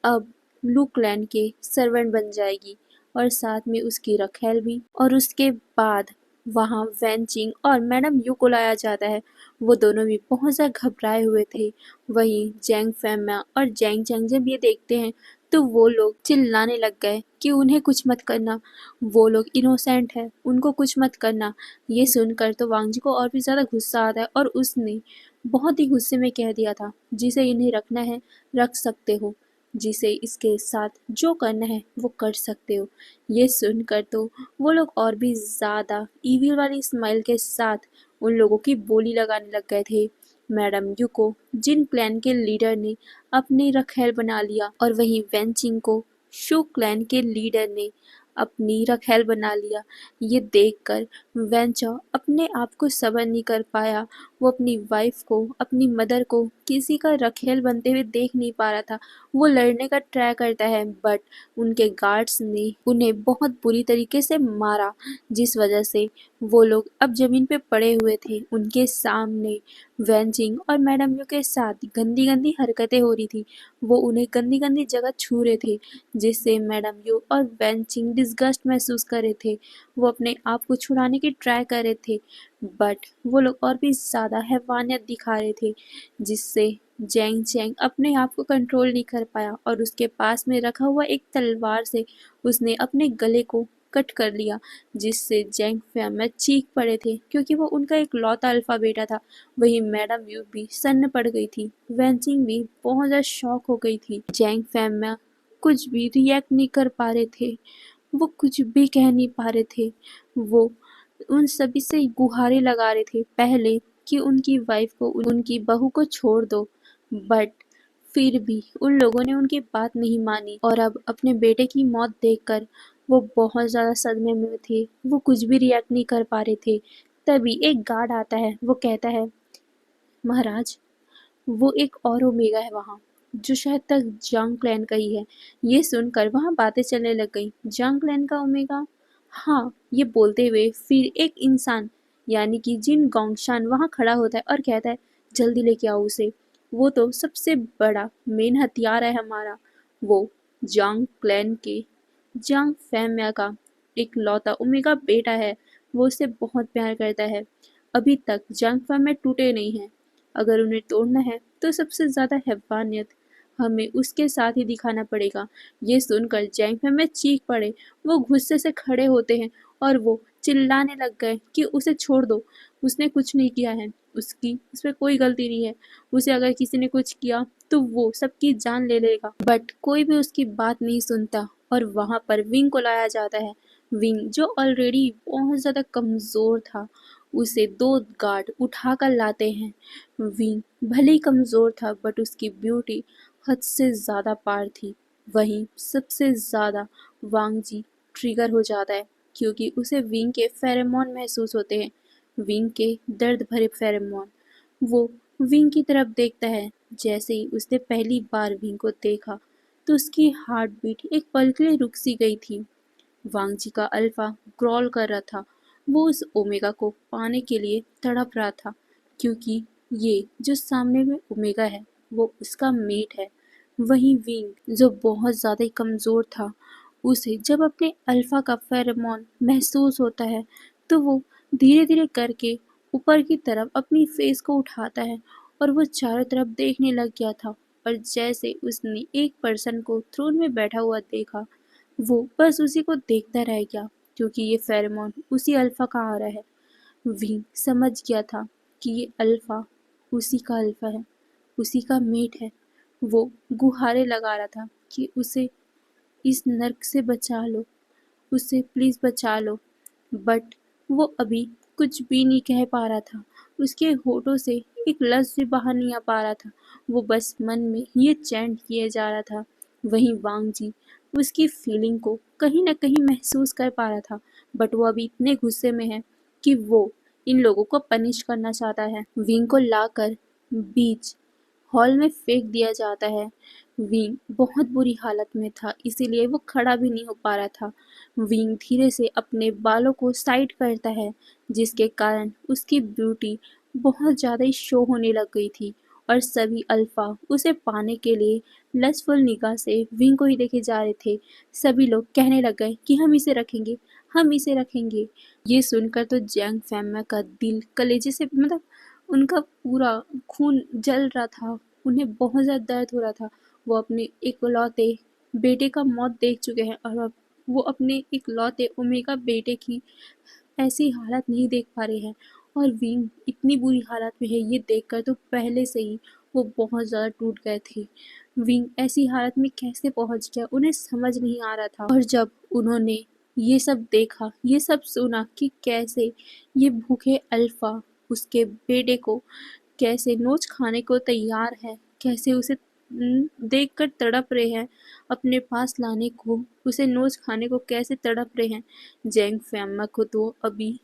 अब लू क्लैन के सर्वेंट बन जाएगी और साथ में उसकी रखेल भी। और उसके बाद वहाँ वैन चिंग और मैडम यू को लाया जाता है। वो दोनों भी बहुत ज़्यादा घबराए हुए थे। वहीं जैंग फैमा और जैंग चैंग जब ये देखते हैं तो वो लोग चिल्लाने लग गए कि उन्हें कुछ मत करना, वो लोग इनोसेंट है, उनको कुछ मत करना। ये सुनकर तो वांग जी को और भी ज़्यादा गुस्सा आता है और उसने बहुत ही गुस्से में कह दिया था, जिसे इन्हें रखना है रख सकते हो, जिसे इसके साथ जो करना है वो कर सकते हो। ये सुनकर तो वो लोग और भी ज़्यादा ईविल वाली स्माइल के साथ उन लोगों की बोली लगाने लग गए थे। मैडम यू को जिन क्लैन के लीडर ने अपनी रखेल बना लिया और वहीं वेंचिंग को शू क्लैन के लीडर ने अपनी रखेल बना लिया। ये देखकर वेंचर अपने आप को सबर नहीं कर पाया। वो अपनी वाइफ को, अपनी मदर को किसी का रखेल बनते हुए देख नहीं पा रहा था। वो लड़ने का ट्राई करता है बट उनके गार्ड्स ने उन्हें बहुत बुरी तरीके से मारा, जिस वजह से वो लोग अब जमीन पे पड़े हुए थे। उनके सामने वेंचिंग और मैडम यू के साथ गंदी गंदी हरकतें हो रही थी। वो उन्हें गंदी गंदी जगह छू रहे थे, जिससे मैडम यू और वेंचिंग डिस्गस्ट महसूस कर रहे थे। वो अपने आप को छुड़ाने की ट्राई कर रहे थे बट वो लोग और भी ज़्यादा हैवानियत दिखा रहे थे, जिससे जैंग चैंग अपने आप को कंट्रोल नहीं कर पाया और उसके पास में रखा हुआ एक तलवार से उसने अपने गले को कट कर लिया, जिससे जैंग फैम चीख पड़े थे क्योंकि वो उनका एक लौता अल्फा बेटा था। वहीं मैडम यू भी सन्न पड़ गई थी। वेंचिंग भी बहुत ज़्यादा शॉक हो गई थी। जैंग फैम कुछ भी रिएक्ट नहीं कर पा रहे थे, वो कुछ भी कह नहीं पा रहे थे। वो उन सभी से गुहारें लगा रहे थे पहले कि उनकी वाइफ को, उनकी बहू को छोड़ दो, बट फिर भी उन लोगों ने उनकी बात नहीं मानी और अब अपने बेटे की मौत देखकर वो बहुत ज़्यादा सदमे में थे। वो कुछ भी रिएक्ट नहीं कर पा रहे थे। तभी एक गार्ड आता है। वो कहता है, महाराज, वो एक और ओमेगा है वहाँ, जो शायद तक जंग क्लैन का ही है। ये सुनकर वहाँ बातें चलने लग गई। जंग क्लैन का ओमेगा? हाँ। ये बोलते हुए फिर एक इंसान यानी कि जिन गोंगशान वहाँ खड़ा होता है और कहता है, जल्दी लेके आओ उसे, वो तो सबसे बड़ा मेन हथियार है हमारा। वो जंग क्लैन के जंग फैमिया का एक लौता ओमेगा बेटा है। वो उससे बहुत प्यार करता है। अभी तक जंग फैमिया टूटे नहीं हैं। अगर उन्हें तोड़ना है तो सबसे ज़्यादा हैवानियत हमें उसके साथ ही दिखाना पड़ेगा। ये सुनकर जैंग फैमिया चीख पड़े। वो गुस्से से खड़े होते हैं और वो चिल्लाने लग गए कि उसे छोड़ दो, उसने कुछ नहीं किया है, उसमें कोई गलती नहीं है। उसे अगर किसी ने कुछ किया तो वो सबकी जान ले लेगा। बट कोई भी उसकी बात नहीं सुनता और वहाँ पर विंग को लाया जाता है। विंग जो ऑलरेडी बहुत ज़्यादा कमज़ोर था, उसे 2 गार्ड उठा कर लाते हैं। विंग भले ही कमज़ोर था बट उसकी ब्यूटी हद से ज़्यादा पार थी। वहीं सबसे ज़्यादा वांग जी ट्रिगर हो जाता है क्योंकि उसे विंग के फेरोमोन महसूस होते हैं। विंग के दर्द भरे फेरोमोन। वो विंग की तरफ देखता है। जैसे ही उसने पहली बार विंग को देखा तो उसकी हार्ट बीट एक पल के लिए रुक सी गई थी। वांग जी का अल्फा ग्रॉल कर रहा था। वो उस ओमेगा को पाने के लिए तड़प रहा था क्योंकि ये जो सामने में ओमेगा है वो उसका मेट है। वहीं विंग जो बहुत ज़्यादा ही कमज़ोर था, उसे जब अपने अल्फा का फेरोमोन महसूस होता है तो वो धीरे धीरे करके ऊपर की तरफ अपनी फेस को उठाता है और वो चारों तरफ देखने लग गया था। और जैसे उसने एक पर्सन को थ्रोन में बैठा हुआ देखा, वो बस उसी को देखता रह गया क्योंकि ये फेरोमोन उसी अल्फा का आ रहा है। विंग समझ गया था कि ये अल्फा उसी का अल्फा है, उसी का मेट है। वो गुहारे लगा रहा था कि उसे इस नर्क से बचा लो, उसे प्लीज बचा लो। बट वो अभी कुछ भी नहीं कह पा रहा था। उसके होठों से एक लफ्ज भी बाहर नहीं आ पा रहा था। वो बस मन में ये चैंट किए जा रहा था। वहीं वांग जी उसकी फीलिंग को कहीं ना कहीं महसूस कर पा रहा था, बट वो अभी इतने गुस्से में है कि वो इन लोगों को पनिश करना चाहता है। विंग को लाकर बीच हॉल में फेंक दिया जाता है। विंग बहुत बुरी हालत में था, इसीलिए वो खड़ा भी नहीं हो पा रहा था। विंग धीरे से अपने बालों को साइड करता है, जिसके कारण उसकी ब्यूटी बहुत ज़्यादा ही शो होने लग गई थी और सभी अल्फा उसे पाने के लिए लस्टफुल निगाह से विंग को ही देखे जा रहे थे। सभी लोग कहने लग गए कि हम इसे रखेंगे, हम इसे रखेंगे। ये सुनकर तो जैंग फैमिली का दिल कलेजे से मतलब उनका पूरा खून जल रहा था। उन्हें बहुत ज़्यादा दर्द हो रहा था। वो अपने इकलौते बेटे का मौत देख चुके हैं और अब वो अपने इकलौते ओमेगा बेटे की ऐसी हालत नहीं देख पा रहे हैं। और विंग इतनी बुरी हालत में है ये देखकर तो पहले से ही वो बहुत ज़्यादा टूट गए थे। विंग ऐसी हालत में कैसे पहुंच गया उन्हें समझ नहीं आ रहा था। और जब उन्होंने ये सब देखा, ये सब सुना कि कैसे ये भूखे अल्फा उसके बेटे को कैसे नोच खाने को तैयार है, कैसे उसे देखकर तड़प रहे हैं, अपने पास लाने को, उसे नोच खाने को कैसे तड़प रहे हैं। जेंग फैमा को तो अभी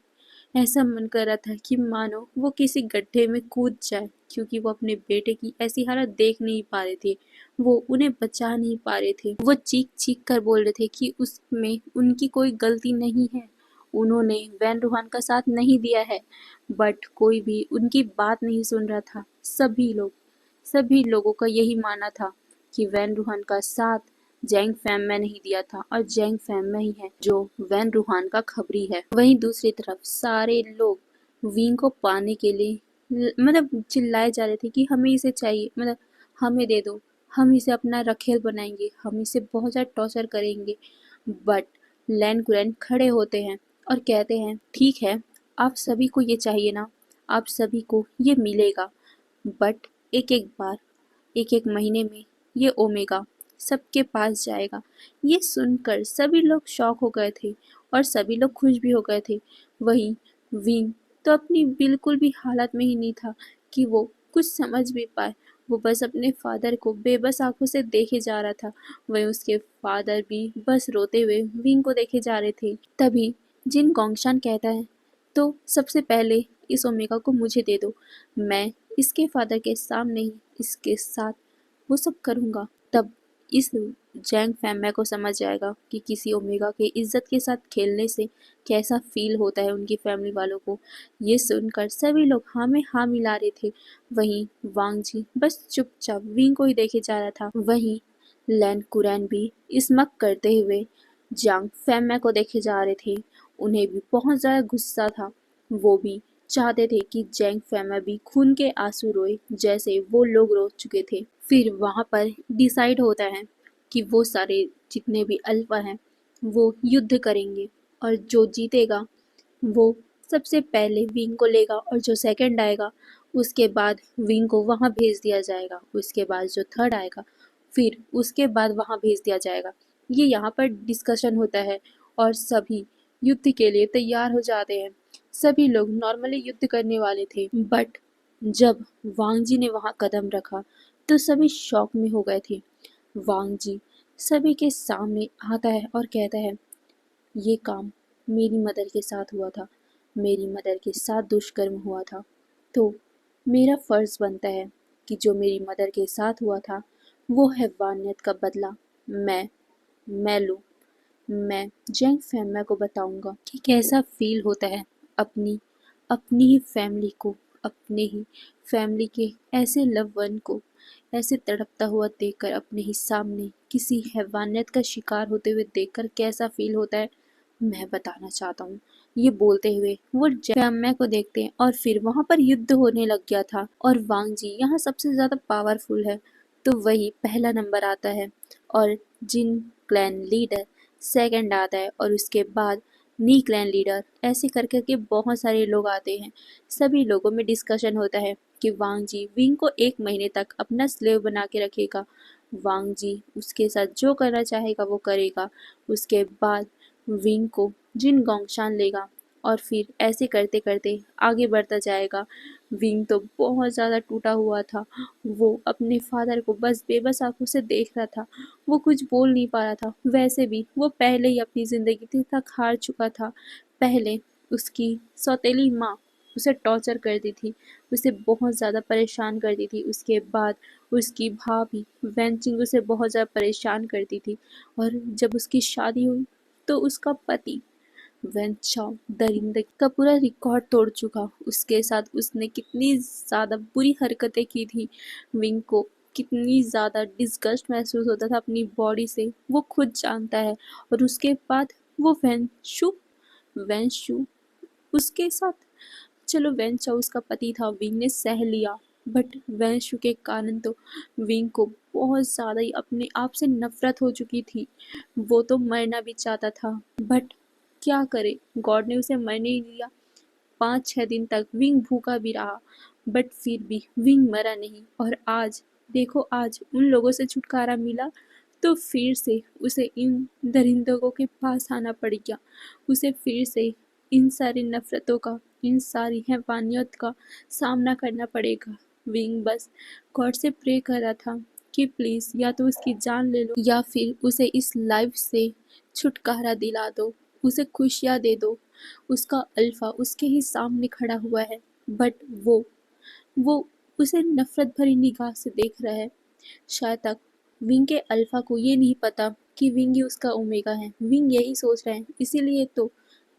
ऐसा मन कर रहा था कि मानो वो किसी गड्ढे में कूद जाए, क्योंकि वो अपने बेटे की ऐसी हालत देख नहीं पा रहे थे, वो उन्हें बचा नहीं पा रहे थे। वो चीख चीख कर बोल रहे थे कि उसमें उनकी कोई गलती नहीं है, उन्होंने वैन रूहान का साथ नहीं दिया है। बट कोई भी उनकी बात नहीं सुन रहा था। सभी लोगों का यही मानना था कि वैन रूहान का साथ जैंग फैम में नहीं दिया था और जैंग फैम में ही है जो वैन रूहान का खबरी है। वहीं दूसरी तरफ सारे लोग विंग को पाने के लिए मतलब चिल्लाए जा रहे थे कि हमें इसे चाहिए, मतलब हमें दे दो, हम इसे अपना रखेल बनाएंगे, हम इसे बहुत ज़्यादा टॉर्चर करेंगे। बट लैन कुरैन खड़े होते हैं और कहते हैं ठीक है, आप सभी को ये चाहिए ना, आप सभी को ये मिलेगा, बट एक एक बार, एक एक महीने में ये ओमेगा सबके पास जाएगा। ये सुनकर सभी लोग शॉक हो गए थे और सभी लोग खुश भी हो गए थे। वहीं विंग तो अपनी बिल्कुल भी हालत में ही नहीं था कि वो कुछ समझ भी पाए। वो बस अपने फादर को बेबस आंखों से देखे जा रहा था। वहीं उसके फादर भी बस रोते हुए विंग को देखे जा रहे थे। तभी जिन गोंगशान कहता है, तो सबसे पहले इस ओमेगा को मुझे दे दो, मैं इसके फादर के सामने ही इसके साथ वो सब करूँगा। तब इस जैंग फैमिली को समझ आएगा कि किसी ओमेगा के इज्जत के साथ खेलने से कैसा फील होता है उनकी फैमिली वालों को। ये सुनकर सभी लोग हाँ में हाँ मिला रहे थे। वहीं वांग जी बस चुपचाप विंग को ही देखे जा रहा था। वहीं लैन कुरैन भी स्मक करते हुए जांग फैमिली को देखे जा रहे थे। उन्हें भी बहुत ज़्यादा गुस्सा था। वो भी चाहते थे कि जैंग फैमा भी खून के आंसू रोए जैसे वो लोग रो चुके थे। फिर वहाँ पर डिसाइड होता है कि वो सारे जितने भी अल्फा हैं वो युद्ध करेंगे और जो जीतेगा वो सबसे पहले विंग को लेगा और जो सेकंड आएगा उसके बाद विंग को वहाँ भेज दिया जाएगा। उसके बाद जो थर्ड आएगा फिर उसके बाद वहाँ भेज दिया जाएगा। ये यहाँ पर डिस्कशन होता है और सभी युद्ध के लिए तैयार हो जाते हैं। सभी लोग नॉर्मली युद्ध करने वाले थे, बट जब वांग जी ने वहाँ कदम रखा तो सभी शॉक में हो गए थे। वांग जी सभी के सामने आता है और कहता है, ये काम मेरी मदर के साथ हुआ था, मेरी मदर के साथ दुष्कर्म हुआ था, तो मेरा फ़र्ज़ बनता है कि जो मेरी मदर के साथ हुआ था वो हैवानियत का बदला मैं लूँ। मैं जैंग फैमिली को बताऊंगा कि कैसा फील होता है अपनी अपनी ही फैमिली को, अपने ही फैमिली के ऐसे लव वन को ऐसे तड़पता हुआ देखकर, अपने ही सामने किसी हैवानियत का शिकार होते हुए देखकर कैसा फील होता है मैं बताना चाहता हूँ। ये बोलते हुए वो जैम्मे को देखते हैं और फिर वहाँ पर युद्ध होने लग गया था और वांग जी यहाँ सबसे ज़्यादा पावरफुल है तो वही पहला नंबर आता है और जिन क्लैन लीडर सेकंड आता है और उसके बाद नी क्लैन लीडर, ऐसे कर करके बहुत सारे लोग आते हैं। सभी लोगों में डिस्कशन होता है कि वांग जी विंग को 1 महीने तक अपना स्लेव बना के रखेगा। वांग जी उसके साथ जो करना चाहेगा वो करेगा। उसके बाद विंग को जिन गोंगशान लेगा और फिर ऐसे करते करते आगे बढ़ता जाएगा। विंग तो बहुत ज़्यादा टूटा हुआ था। वो अपने फादर को बस बेबस आंखों से देख रहा था। वो कुछ बोल नहीं पा रहा था। वैसे भी वो पहले ही अपनी ज़िंदगी तक हार चुका था। पहले उसकी सौतेली माँ उसे टॉर्चर करती थी, उसे बहुत ज़्यादा परेशान करती थी। उसके बाद उसकी भाभी वेंचिंग उसे बहुत ज़्यादा परेशान करती थी। और जब उसकी शादी हुई तो उसका पति वेंचाओ दरिंदगी का पूरा रिकॉर्ड तोड़ चुका। उसके साथ उसने कितनी ज़्यादा बुरी हरकतें की थी। विंग को कितनी ज़्यादा डिस्गस्ट महसूस होता था अपनी बॉडी से, वो खुद जानता है। और उसके बाद वो वेंशु वेंशु उसके साथ, चलो वेंचाओ उसका पति था, विंग ने सह लिया। बट वेंशु के कारण तो विंग को बहुत ज़्यादा ही अपने आप से नफरत हो चुकी थी। वो तो मरना भी चाहता था, बट क्या करे, गॉड ने उसे मरने नहीं दिया। 5-6 दिन तक विंग भूखा भी रहा, बट फिर भी विंग मरा नहीं। और आज देखो, आज उन लोगों से छुटकारा मिला तो फिर से उसे इन दरिंदों के पास आना पड़ गया। उसे फिर से इन सारी नफरतों का, इन सारी हैवानियत का सामना करना पड़ेगा। विंग बस गॉड से प्रे कर रहा था कि प्लीज़ या तो उसकी जान ले लो या फिर उसे इस लाइफ से छुटकारा दिला दो, उसे खुशियाँ दे दो। उसका अल्फा उसके ही सामने खड़ा हुआ है, बट वो उसे नफरत भरी निगाह से देख रहा है। शायद तक विंग के अल्फा को ये नहीं पता कि विंग ही उसका ओमेगा है। विंग यही सोच रहे हैं, इसीलिए तो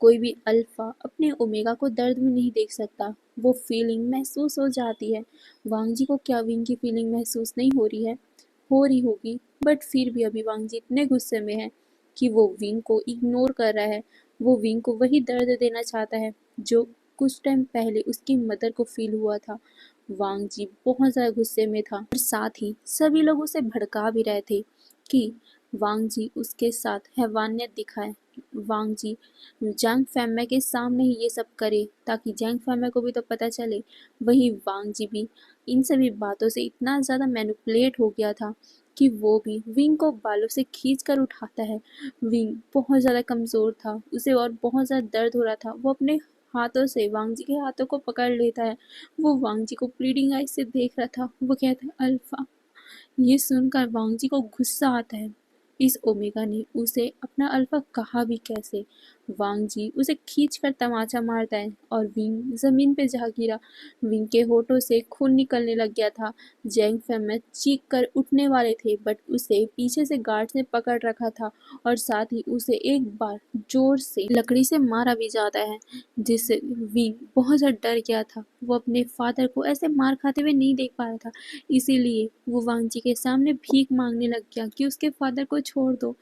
कोई भी अल्फा अपने ओमेगा को दर्द में नहीं देख सकता। वो फीलिंग महसूस हो जाती है। वांग जी को क्या विंग की फीलिंग महसूस नहीं हो रही है? हो रही होगी, बट फिर भी अभी वांग जी इतने गुस्से में है कि वो विंग को इग्नोर कर रहा है। वो विंग को वही दर्द देना चाहता है जो कुछ टाइम पहले उसकी मदर को फील हुआ था। वांग जी बहुत ज़्यादा गुस्से में था और साथ ही सभी लोग उसे भड़का भी रहे थे कि वांग जी उसके साथ हैवानियत दिखाए। वांग जी जैंग फैमे के सामने ही ये सब करे ताकि जैंग फैमे को भी तो पता चले। वहीं वांग जी भी इन सभी बातों से इतना ज़्यादा मैनिपुलेट हो गया था कि वो भी विंग को बालों से खींच कर उठाता है। विंग बहुत ज़्यादा कमज़ोर था, उसे और बहुत ज़्यादा दर्द हो रहा था। वो अपने हाथों से वांग जी के हाथों को पकड़ लेता है। वो वांग जी को प्लीडिंग आईज से देख रहा था। वो कहता है अल्फा। ये सुनकर वांग जी को गुस्सा आता है। इस ओमेगा ने उसे अपना अल्फा कहा भी कैसे? वांग जी उसे खींचकर तमाचा मारता है और विंग जमीन पे जा गिरा। विंग के होठों से खून निकलने लग गया था। जैंग फैमे चीख कर उठने वाले थे, बट उसे पीछे से गार्ड्स ने पकड़ रखा था और साथ ही उसे एक बार जोर से लकड़ी से मारा भी जाता है, जिससे विंग बहुत ज़्यादा डर गया था। वो अपने फादर को ऐसे मार खाते हुए नहीं देख पा रहा था, इसीलिए वो वांग जी के सामने भीख मांगने लग गया कि उसके फादर को छोड़ दो।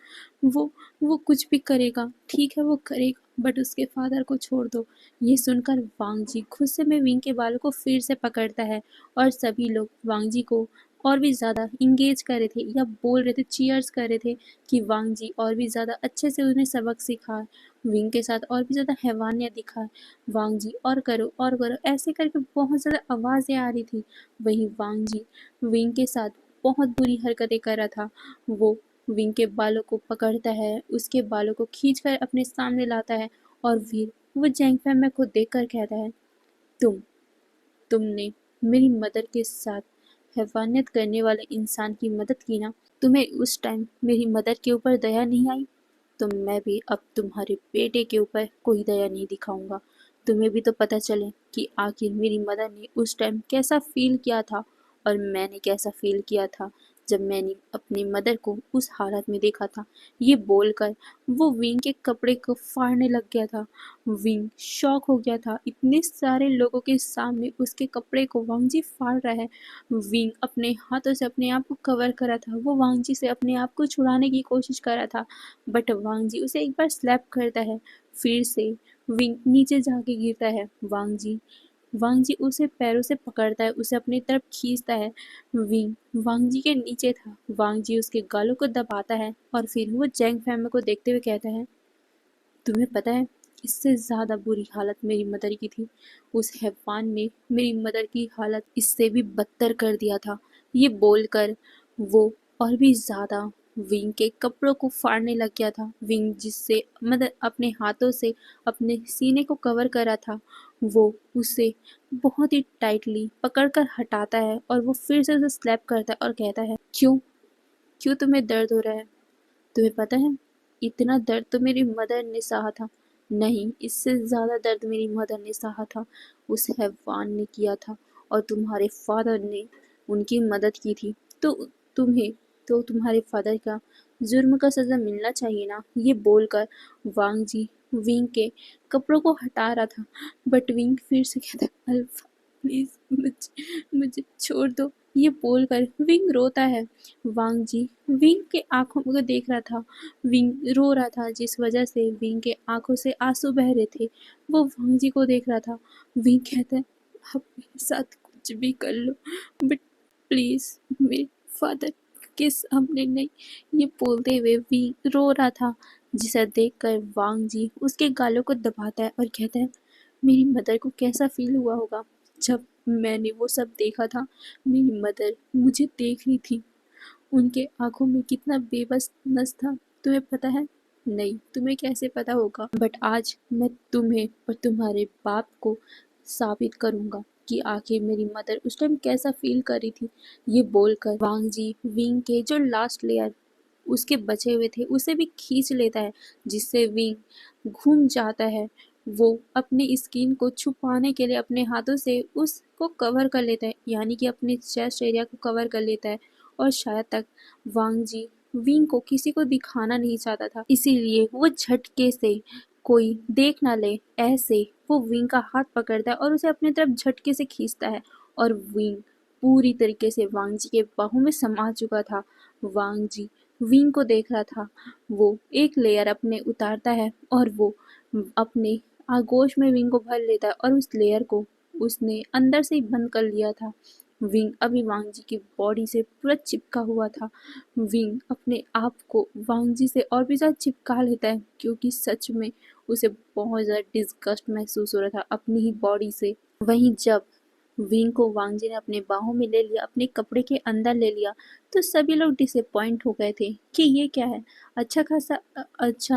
वो वो कुछ भी करेगा, ठीक है वो करेगा, बट उसके फादर को छोड़ दो। ये सुनकर वांग जी गुस्से में विंग के बालों को फिर से पकड़ता है और सभी लोग वांग जी को और भी ज़्यादा इंगेज कर रहे थे या बोल रहे थे, चीयर्स कर रहे थे कि वांग जी और भी ज़्यादा अच्छे से उन्हें सबक सिखाए, विंग के साथ और भी ज़्यादा हैवानियत दिखाए। वांग जी और करो ऐसे करके बहुत ज़्यादा आवाज़ें आ रही थी। वहीं वांग जी विंग के साथ बहुत बुरी हरकतें कर रहा था। वो विंग के बालों को पकड़ता है, उसके बालों को खींचकर अपने सामने लाता है और फिर वो जैंग फैमे को देखकर कहता है, तुमने मेरी मदर के साथ हैवानियत करने वाले इंसान की मदद की ना? तुम्हें उस टाइम मेरी मदर के ऊपर दया नहीं आई? तो मैं भी अब तुम्हारे बेटे के ऊपर कोई दया नहीं दिखाऊंगा। तुम्हें भी तो पता चले कि आखिर मेरी मदर ने उस टाइम कैसा फील किया था और मैंने कैसा फील किया था जब मैंने अपनी मदर को उस हालत में देखा था। ये बोलकर वो विंग के कपड़े को फाड़ने लग गया था। विंग शॉक हो गया था, इतने सारे लोगों के सामने उसके कपड़े को वांगजी फाड़ रहा है। विंग अपने हाथों से अपने आप को कवर करा था। वो वांगजी से अपने आप को छुड़ाने की कोशिश कर रहा था, बट वांग जी उसे एक बार स्लैप करता है। फिर से विंग नीचे जाके गिरता है। वांग जी उसे पैरों से पकड़ता है, उसे अपनी तरफ खींचता है। विंग वांग जी के नीचे था। वांग जी उसके गालों को दबाता है और फिर वो जैंग फैमे को देखते हुए कहता है, तुम्हें पता है इससे ज़्यादा बुरी हालत मेरी मदर की थी। उस हैवान ने मेरी मदर की हालत इससे भी बदतर कर दिया था। ये बोलकर वो और भी ज़्यादा विंग के कपड़ों को फाड़ने लग गया था। विंग जिससे मदर अपने हाथों से अपने सीने को कवर करा था, वो उसे बहुत ही टाइटली पकड़कर हटाता है और वो फिर से उसे स्लैप करता है और कहता है, क्यों क्यों तुम्हें दर्द हो रहा है? तुम्हें पता है इतना दर्द तो मेरी मदर ने सहा था। नहीं, इससे ज़्यादा दर्द मेरी मदर ने सहा था, उस हैवान ने किया था, और तुम्हारे फादर ने उनकी मदद की थी। तो तुम्हें तो तुम्हारे फादर का जुर्म का सज़ा मिलना चाहिए ना। ये बोलकर वांग जी विंग के कपड़ों को हटा रहा था, बट विंग फिर से कहता, अल्फा प्लीज़ मुझे मुझे छोड़ दो। ये बोलकर विंग रोता है। वांग जी विंग के आंखों को देख रहा था। विंग रो रहा था, जिस वजह से विंग के आंखों से आंसू बह रहे थे। वो वांग जी को देख रहा था। विंग कहता है, आप मेरे साथ कुछ भी कर लो, बट प्लीज मेरे फादर के सामने नहीं। ये बोलते हुए विंग रो रहा था, जिसे देखकर वांग जी उसके गालों को दबाता है और कहता है, मेरी मदर को कैसा फील हुआ होगा जब मैंने वो सब देखा था। मेरी मदर मुझे देख रही थी, उनके आंखों में कितना बेबस नस था, तुम्हें पता है? नहीं, तुम्हें कैसे पता होगा, बट आज मैं तुम्हें और तुम्हारे बाप को साबित करूंगा कि आखिर मेरी मदर उस टाइम कैसा फील कर रही थी। ये बोलकर वांग जी विंग के जो लास्ट लेयर उसके बचे हुए थे उसे भी खींच लेता है, जिससे विंग घूम जाता है। वो अपने स्किन को छुपाने के लिए अपने हाथों से उसको कवर कर लेता है, यानी कि अपने चेस्ट एरिया को कवर कर लेता है। और शायद तक वांग जी विंग को किसी को दिखाना नहीं चाहता था, इसीलिए वो झटके से कोई देख ना ले ऐसे वो विंग का हाथ पकड़ता है और उसे अपनी तरफ झटके से खींचता है। और विंग पूरी तरीके से वांग जी के बाहों में समा चुका था। वांग जी विंग को देख रहा था। वो एक लेयर अपने उतारता है और वो अपने आगोश में विंग को भर लेता है, और उस लेयर को उसने अंदर से ही बंद कर लिया था। विंग अभी वांग जी की बॉडी से पूरा चिपका हुआ था। विंग अपने आप को वांग जी से और भी ज़्यादा चिपका लेता है, क्योंकि सच में उसे बहुत ज़्यादा डिस्गस्ट महसूस हो रहा था अपनी ही बॉडी से। वहीं जब विंग को वांग जी ने अपने बाहों में ले लिया, अपने कपड़े के अंदर ले लिया, तो सभी लोग डिसअपॉइंट हो गए थे कि ये क्या है। अच्छा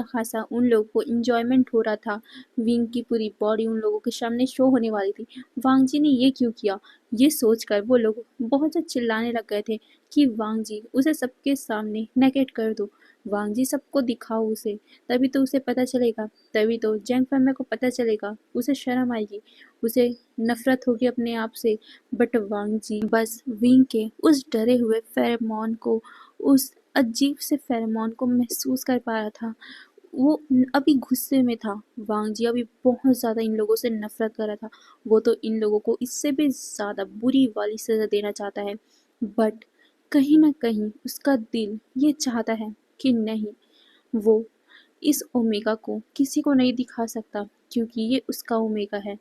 खासा उन लोगों को इंजॉयमेंट हो रहा था। विंग की पूरी बॉडी उन लोगों के सामने शो होने वाली थी। वांग जी ने ये क्यों किया, ये सोचकर वो लोग बहुत ज़्यादा चिल्लाने लग गए थे कि वांग जी उसे सबके सामने नेकेट कर दो, वांग जी सबको दिखाओ उसे, तभी तो उसे पता चलेगा, तभी तो जैंग फैमिली को पता चलेगा, उसे शर्म आएगी, उसे नफरत होगी अपने आप से। बट वांग जी बस विंग के उस डरे हुए फेरोमोन को, उस अजीब से फेरोमोन को महसूस कर पा रहा था। वो अभी गुस्से में था। वांग जी अभी बहुत ज़्यादा इन लोगों से नफरत कर रहा था। वो तो इन लोगों को इससे भी ज़्यादा बुरी वाली सज़ा देना चाहता है, बट कहीं ना कहीं उसका दिल ये चाहता है कि नहीं, वो इस ओमेगा को किसी को नहीं दिखा सकता, क्योंकि ये उसका ओमेगा है।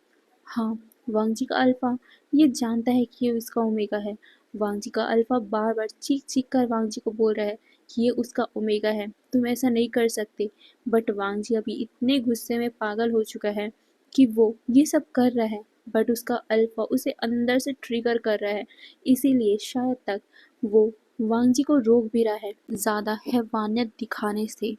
हाँ, वांग जी का अल्फा ये जानता है कि ये उसका ओमेगा है। वांग जी का अल्फा बार बार चीख चीख कर वांग जी को बोल रहा है कि ये उसका ओमेगा है, तुम ऐसा नहीं कर सकते। बट वांग जी अभी इतने गुस्से में पागल हो चुका है कि वो ये सब कर रहा है, बट उसका अल्फा उसे अंदर से ट्रिगर कर रहा है, इसीलिए शायद तक वो वांग जी को रोक भी रहा है ज़्यादा हैवानियत दिखाने से।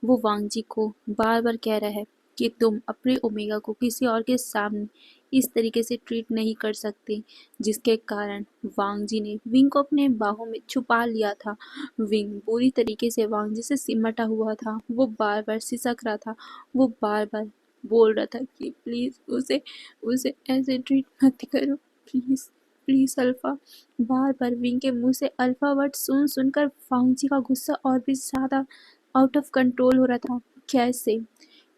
वो वांग जी को बार बार कह रहा है कि तुम अपने ओमेगा को किसी और के सामने इस तरीके से ट्रीट नहीं कर सकते, जिसके कारण वांग जी ने विंग को अपने बाहों में छुपा लिया था। विंग पूरी तरीके से वांग जी से सिमटा हुआ था। वो बार बार सिसक रहा था, वो बार बार बोल रहा था कि प्लीज़ उसे उसे ऐसे ट्रीट मत करो, please please alpha. Bar bar wing के मुंह से अल्फ़ा वर्ड सुन सुनकर वांग जी का गुस्सा और भी ज़्यादा आउट ऑफ कंट्रोल हो रहा था। कैसे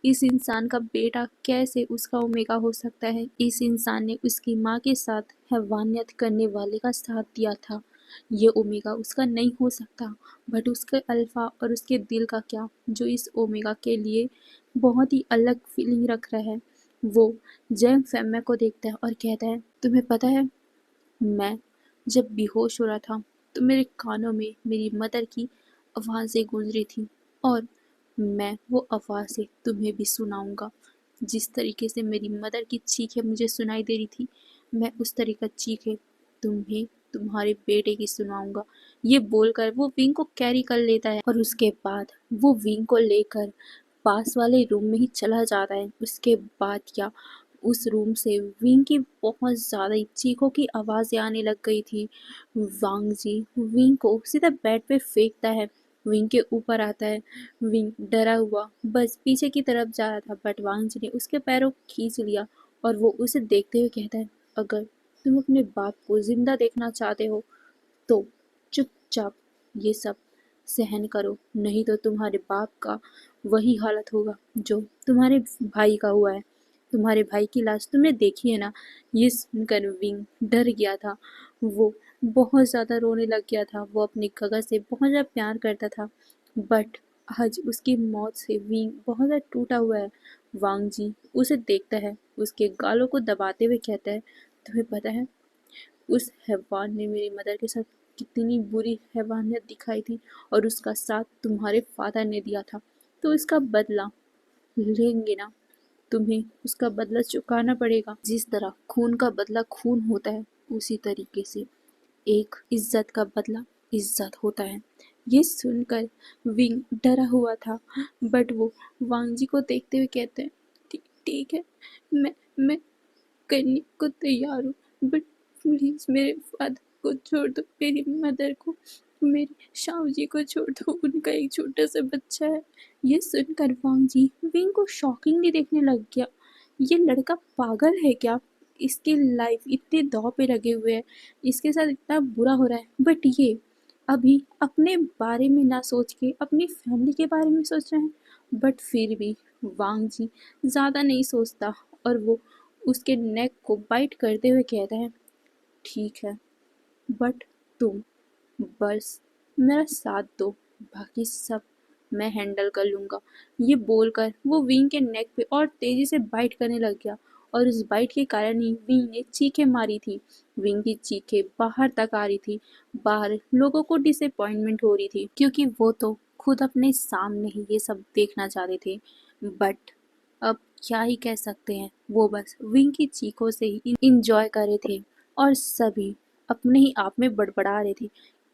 इस इंसान का बेटा कैसे उसका ओमेगा हो सकता है? इस इंसान ने उसकी माँ के साथ हैवानियत करने वाले का साथ दिया था, ये ओमेगा उसका नहीं हो सकता। बट उसके अल्फा और उसके दिल का क्या, जो इस ओमेगा के लिए बहुत ही अलग फीलिंग रख रहा है। वो जैंग फैमिली को देखता है और कहता है, तुम्हें पता है, मैं जब बेहोश हो रहा था तो मेरे कानों में मेरी मदर की आवाज़ें गूंज रही थी, और मैं वो आवाज़ें तुम्हें भी सुनाऊंगा। जिस तरीके से मेरी मदर की चीखें मुझे सुनाई दे रही थी, मैं उस तरीके का चीखें तुम्हें तुम्हारे बेटे की सुनाऊंगा। ये बोलकर वो विंग को कैरी कर लेता है और उसके बाद वो विंग को लेकर पास वाले रूम में ही चला जाता है। उसके बाद क्या, उस रूम से विंग की बहुत ज़्यादा चीखों की आवाज़ें आने लग गई थी। वांग जी विंग को सीधा बेड पे फेंकता है, विंग के ऊपर आता है। विंग डरा हुआ बस पीछे की तरफ जा रहा था, बट वांग जी ने उसके पैरों को खींच लिया और वो उसे देखते हुए कहता है, अगर तुम अपने बाप को जिंदा देखना चाहते हो तो चुपचाप ये सब सहन करो, नहीं तो तुम्हारे बाप का वही हालत होगा जो तुम्हारे भाई का हुआ है। तुम्हारे भाई की लाश तुमने देखी है ना। ये सुनकर विंग डर गया था। वो बहुत ज़्यादा रोने लग गया था। वो अपनी गगा से बहुत ज़्यादा प्यार करता था, बट आज उसकी मौत से विंग बहुत ज़्यादा टूटा हुआ है। वांग जी उसे देखता है, उसके गालों को दबाते हुए कहता है, तुम्हें पता है उस हैवान ने मेरी मदर के साथ कितनी बुरी हैवानियत दिखाई थी, और उसका साथ तुम्हारे फादर ने दिया था, तो इसका बदला लेंगे ना। तुम्हें उसका बदला चुकाना पड़ेगा। जिस तरह खून का बदला खून होता है, उसी तरीके से एक इज्जत का बदला इज्जत होता है। ये सुनकर विंग डरा हुआ था, बट वो वांग जी को देखते हुए कहते हैं, ठीक है, मैं करने को तैयार हूँ, बट प्लीज मेरे फादर को छोड़ दो, मेरी मदर को, मेरी शाऊ जी को छोड़ दो, उनका एक छोटा सा बच्चा है। ये सुनकर वांग जी विंग को शॉकिंगली देखने लग गया। ये लड़का पागल है क्या? इसकी लाइफ इतने दांव पे लगे हुए है, इसके साथ इतना बुरा हो रहा है, बट ये अभी अपने बारे में ना सोच के अपनी फैमिली के बारे में सोच रहे हैं। बट फिर भी वांग जी ज़्यादा नहीं सोचता और वो उसके नेक को बाइट करते हुए कहता है, ठीक है, बट तुम बस मेरा साथ दो, बाकी सब मैं हैंडल कर लूँगा। ये बोलकर वो विंग के नेक पे और तेज़ी से बाइट करने लग गया, और उस बाइट के कारण ही विंग ने चीखें मारी थी। विंग की चीखें बाहर तक आ रही थी। बाहर लोगों को डिसअपॉइंटमेंट हो रही थी, क्योंकि वो तो खुद अपने सामने ही ये सब देखना चाहते थे। बट अब क्या ही कह सकते हैं, वो बस विंग की चीखों से ही इंजॉय कर रहे थे, और सभी अपने ही आप में बड़बड़ा रहे थे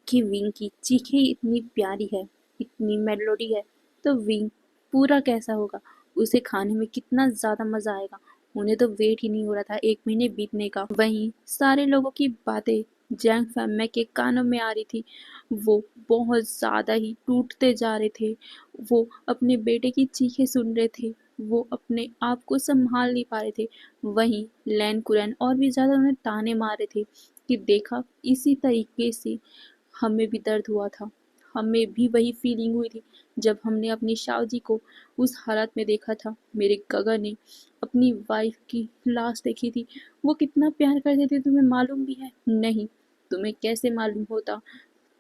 कि विंग की चीखें इतनी प्यारी है, इतनी मेलोडी है, तो विंग पूरा कैसा होगा, उसे खाने में कितना ज़्यादा मज़ा आएगा। उन्हें तो वेट ही नहीं हो रहा था 1 महीने बीतने का। वहीं सारे लोगों की बातें जैंग फैमिली के कानों में आ रही थी। वो बहुत ज़्यादा ही टूटते जा रहे थे। वो अपने बेटे की चीखें सुन रहे थे। वो अपने आप को संभाल नहीं पा रहे थे। वहीं लैन कुरैन और भी ज़्यादा उन्हें ताने मार रहे थे कि देखा, इसी तरीके से हमें भी दर्द हुआ था। हमें भी वही फीलिंग हुई थी जब हमने अपनी शाह जी को उस हालत में देखा था। मेरे गगा ने अपनी वाइफ की लाश देखी थी। वो कितना प्यार करते थे, तुम्हें मालूम भी है? नहीं, तुम्हें कैसे मालूम होता?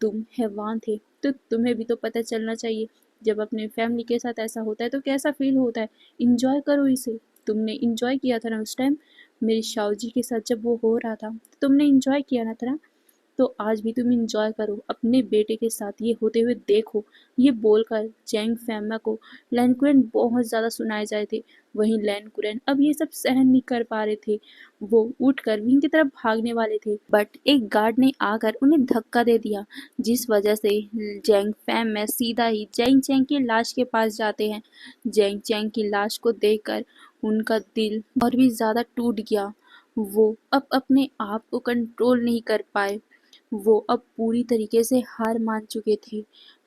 तुम हैवान थे, तो तुम्हें भी तो पता चलना चाहिए। जब अपने फैमिली के साथ ऐसा होता है तो कैसा फील होता है। इंजॉय करो इसे। तुमने इंजॉय किया था ना उस टाइम मेरी शाह जी के साथ, जब वो हो रहा था तुमने इंजॉय किया ना था। तो आज भी तुम इंजॉय करो, अपने बेटे के साथ ये होते हुए देखो। ये बोलकर जैंग फैमा को लैनकुरैन बहुत ज़्यादा सुनाए जाए थे। वहीं लैनकुरैन अब ये सब सहन नहीं कर पा रहे थे। वो उठकर विंग की तरफ भागने वाले थे, बट एक गार्ड ने आकर उन्हें धक्का दे दिया, जिस वजह से जैंग फैमा सीधा ही जैंग चैंग की लाश के पास जाते हैं। जैंग चैंग की लाश को देखकर उनका दिल और भी ज़्यादा टूट गया। वो अब अपने आप को कंट्रोल नहीं कर पाए। वो अब पूरी तरीके से हार मान चुके थे।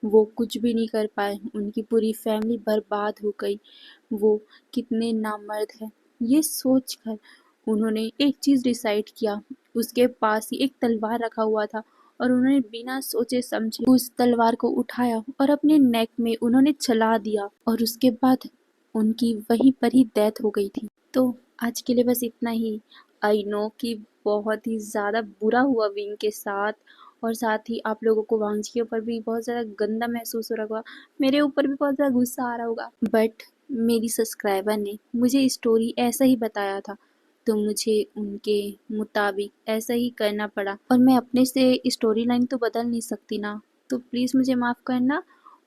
वो कुछ भी नहीं कर पाए। उनकी पूरी फैमिली बर्बाद हो गई। वो कितने नामर्द हैं, ये सोचकर उन्होंने एक चीज़ डिसाइड किया। उसके पास ही एक तलवार रखा हुआ था, और उन्होंने बिना सोचे समझे उस तलवार को उठाया और अपने नेक में उन्होंने चला दिया, और उसके बाद उनकी वहीं पर ही डेथ हो गई थी। तो आज के लिए बस इतना ही। आई नो कि बहुत ही ज़्यादा बुरा हुआ विंग के साथ, और साथ ही आप लोगों को वांग जी के ऊपर भी बहुत ज़्यादा गंदा महसूस हो रहा होगा। मेरे ऊपर भी बहुत ज़्यादा गुस्सा आ रहा होगा, बट मेरी सब्सक्राइबर ने मुझे स्टोरी ऐसा ही बताया था, तो मुझे उनके मुताबिक ऐसा ही करना पड़ा, और मैं अपने से स्टोरी लाइन तो बदल नहीं सकती ना। तो प्लीज़ मुझे माफ़ करना,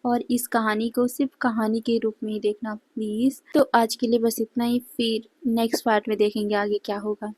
और इस कहानी को सिर्फ कहानी के रूप में ही देखना प्लीज। तो आज के लिए बस इतना ही, फिर नेक्स्ट पार्ट में देखेंगे आगे क्या होगा।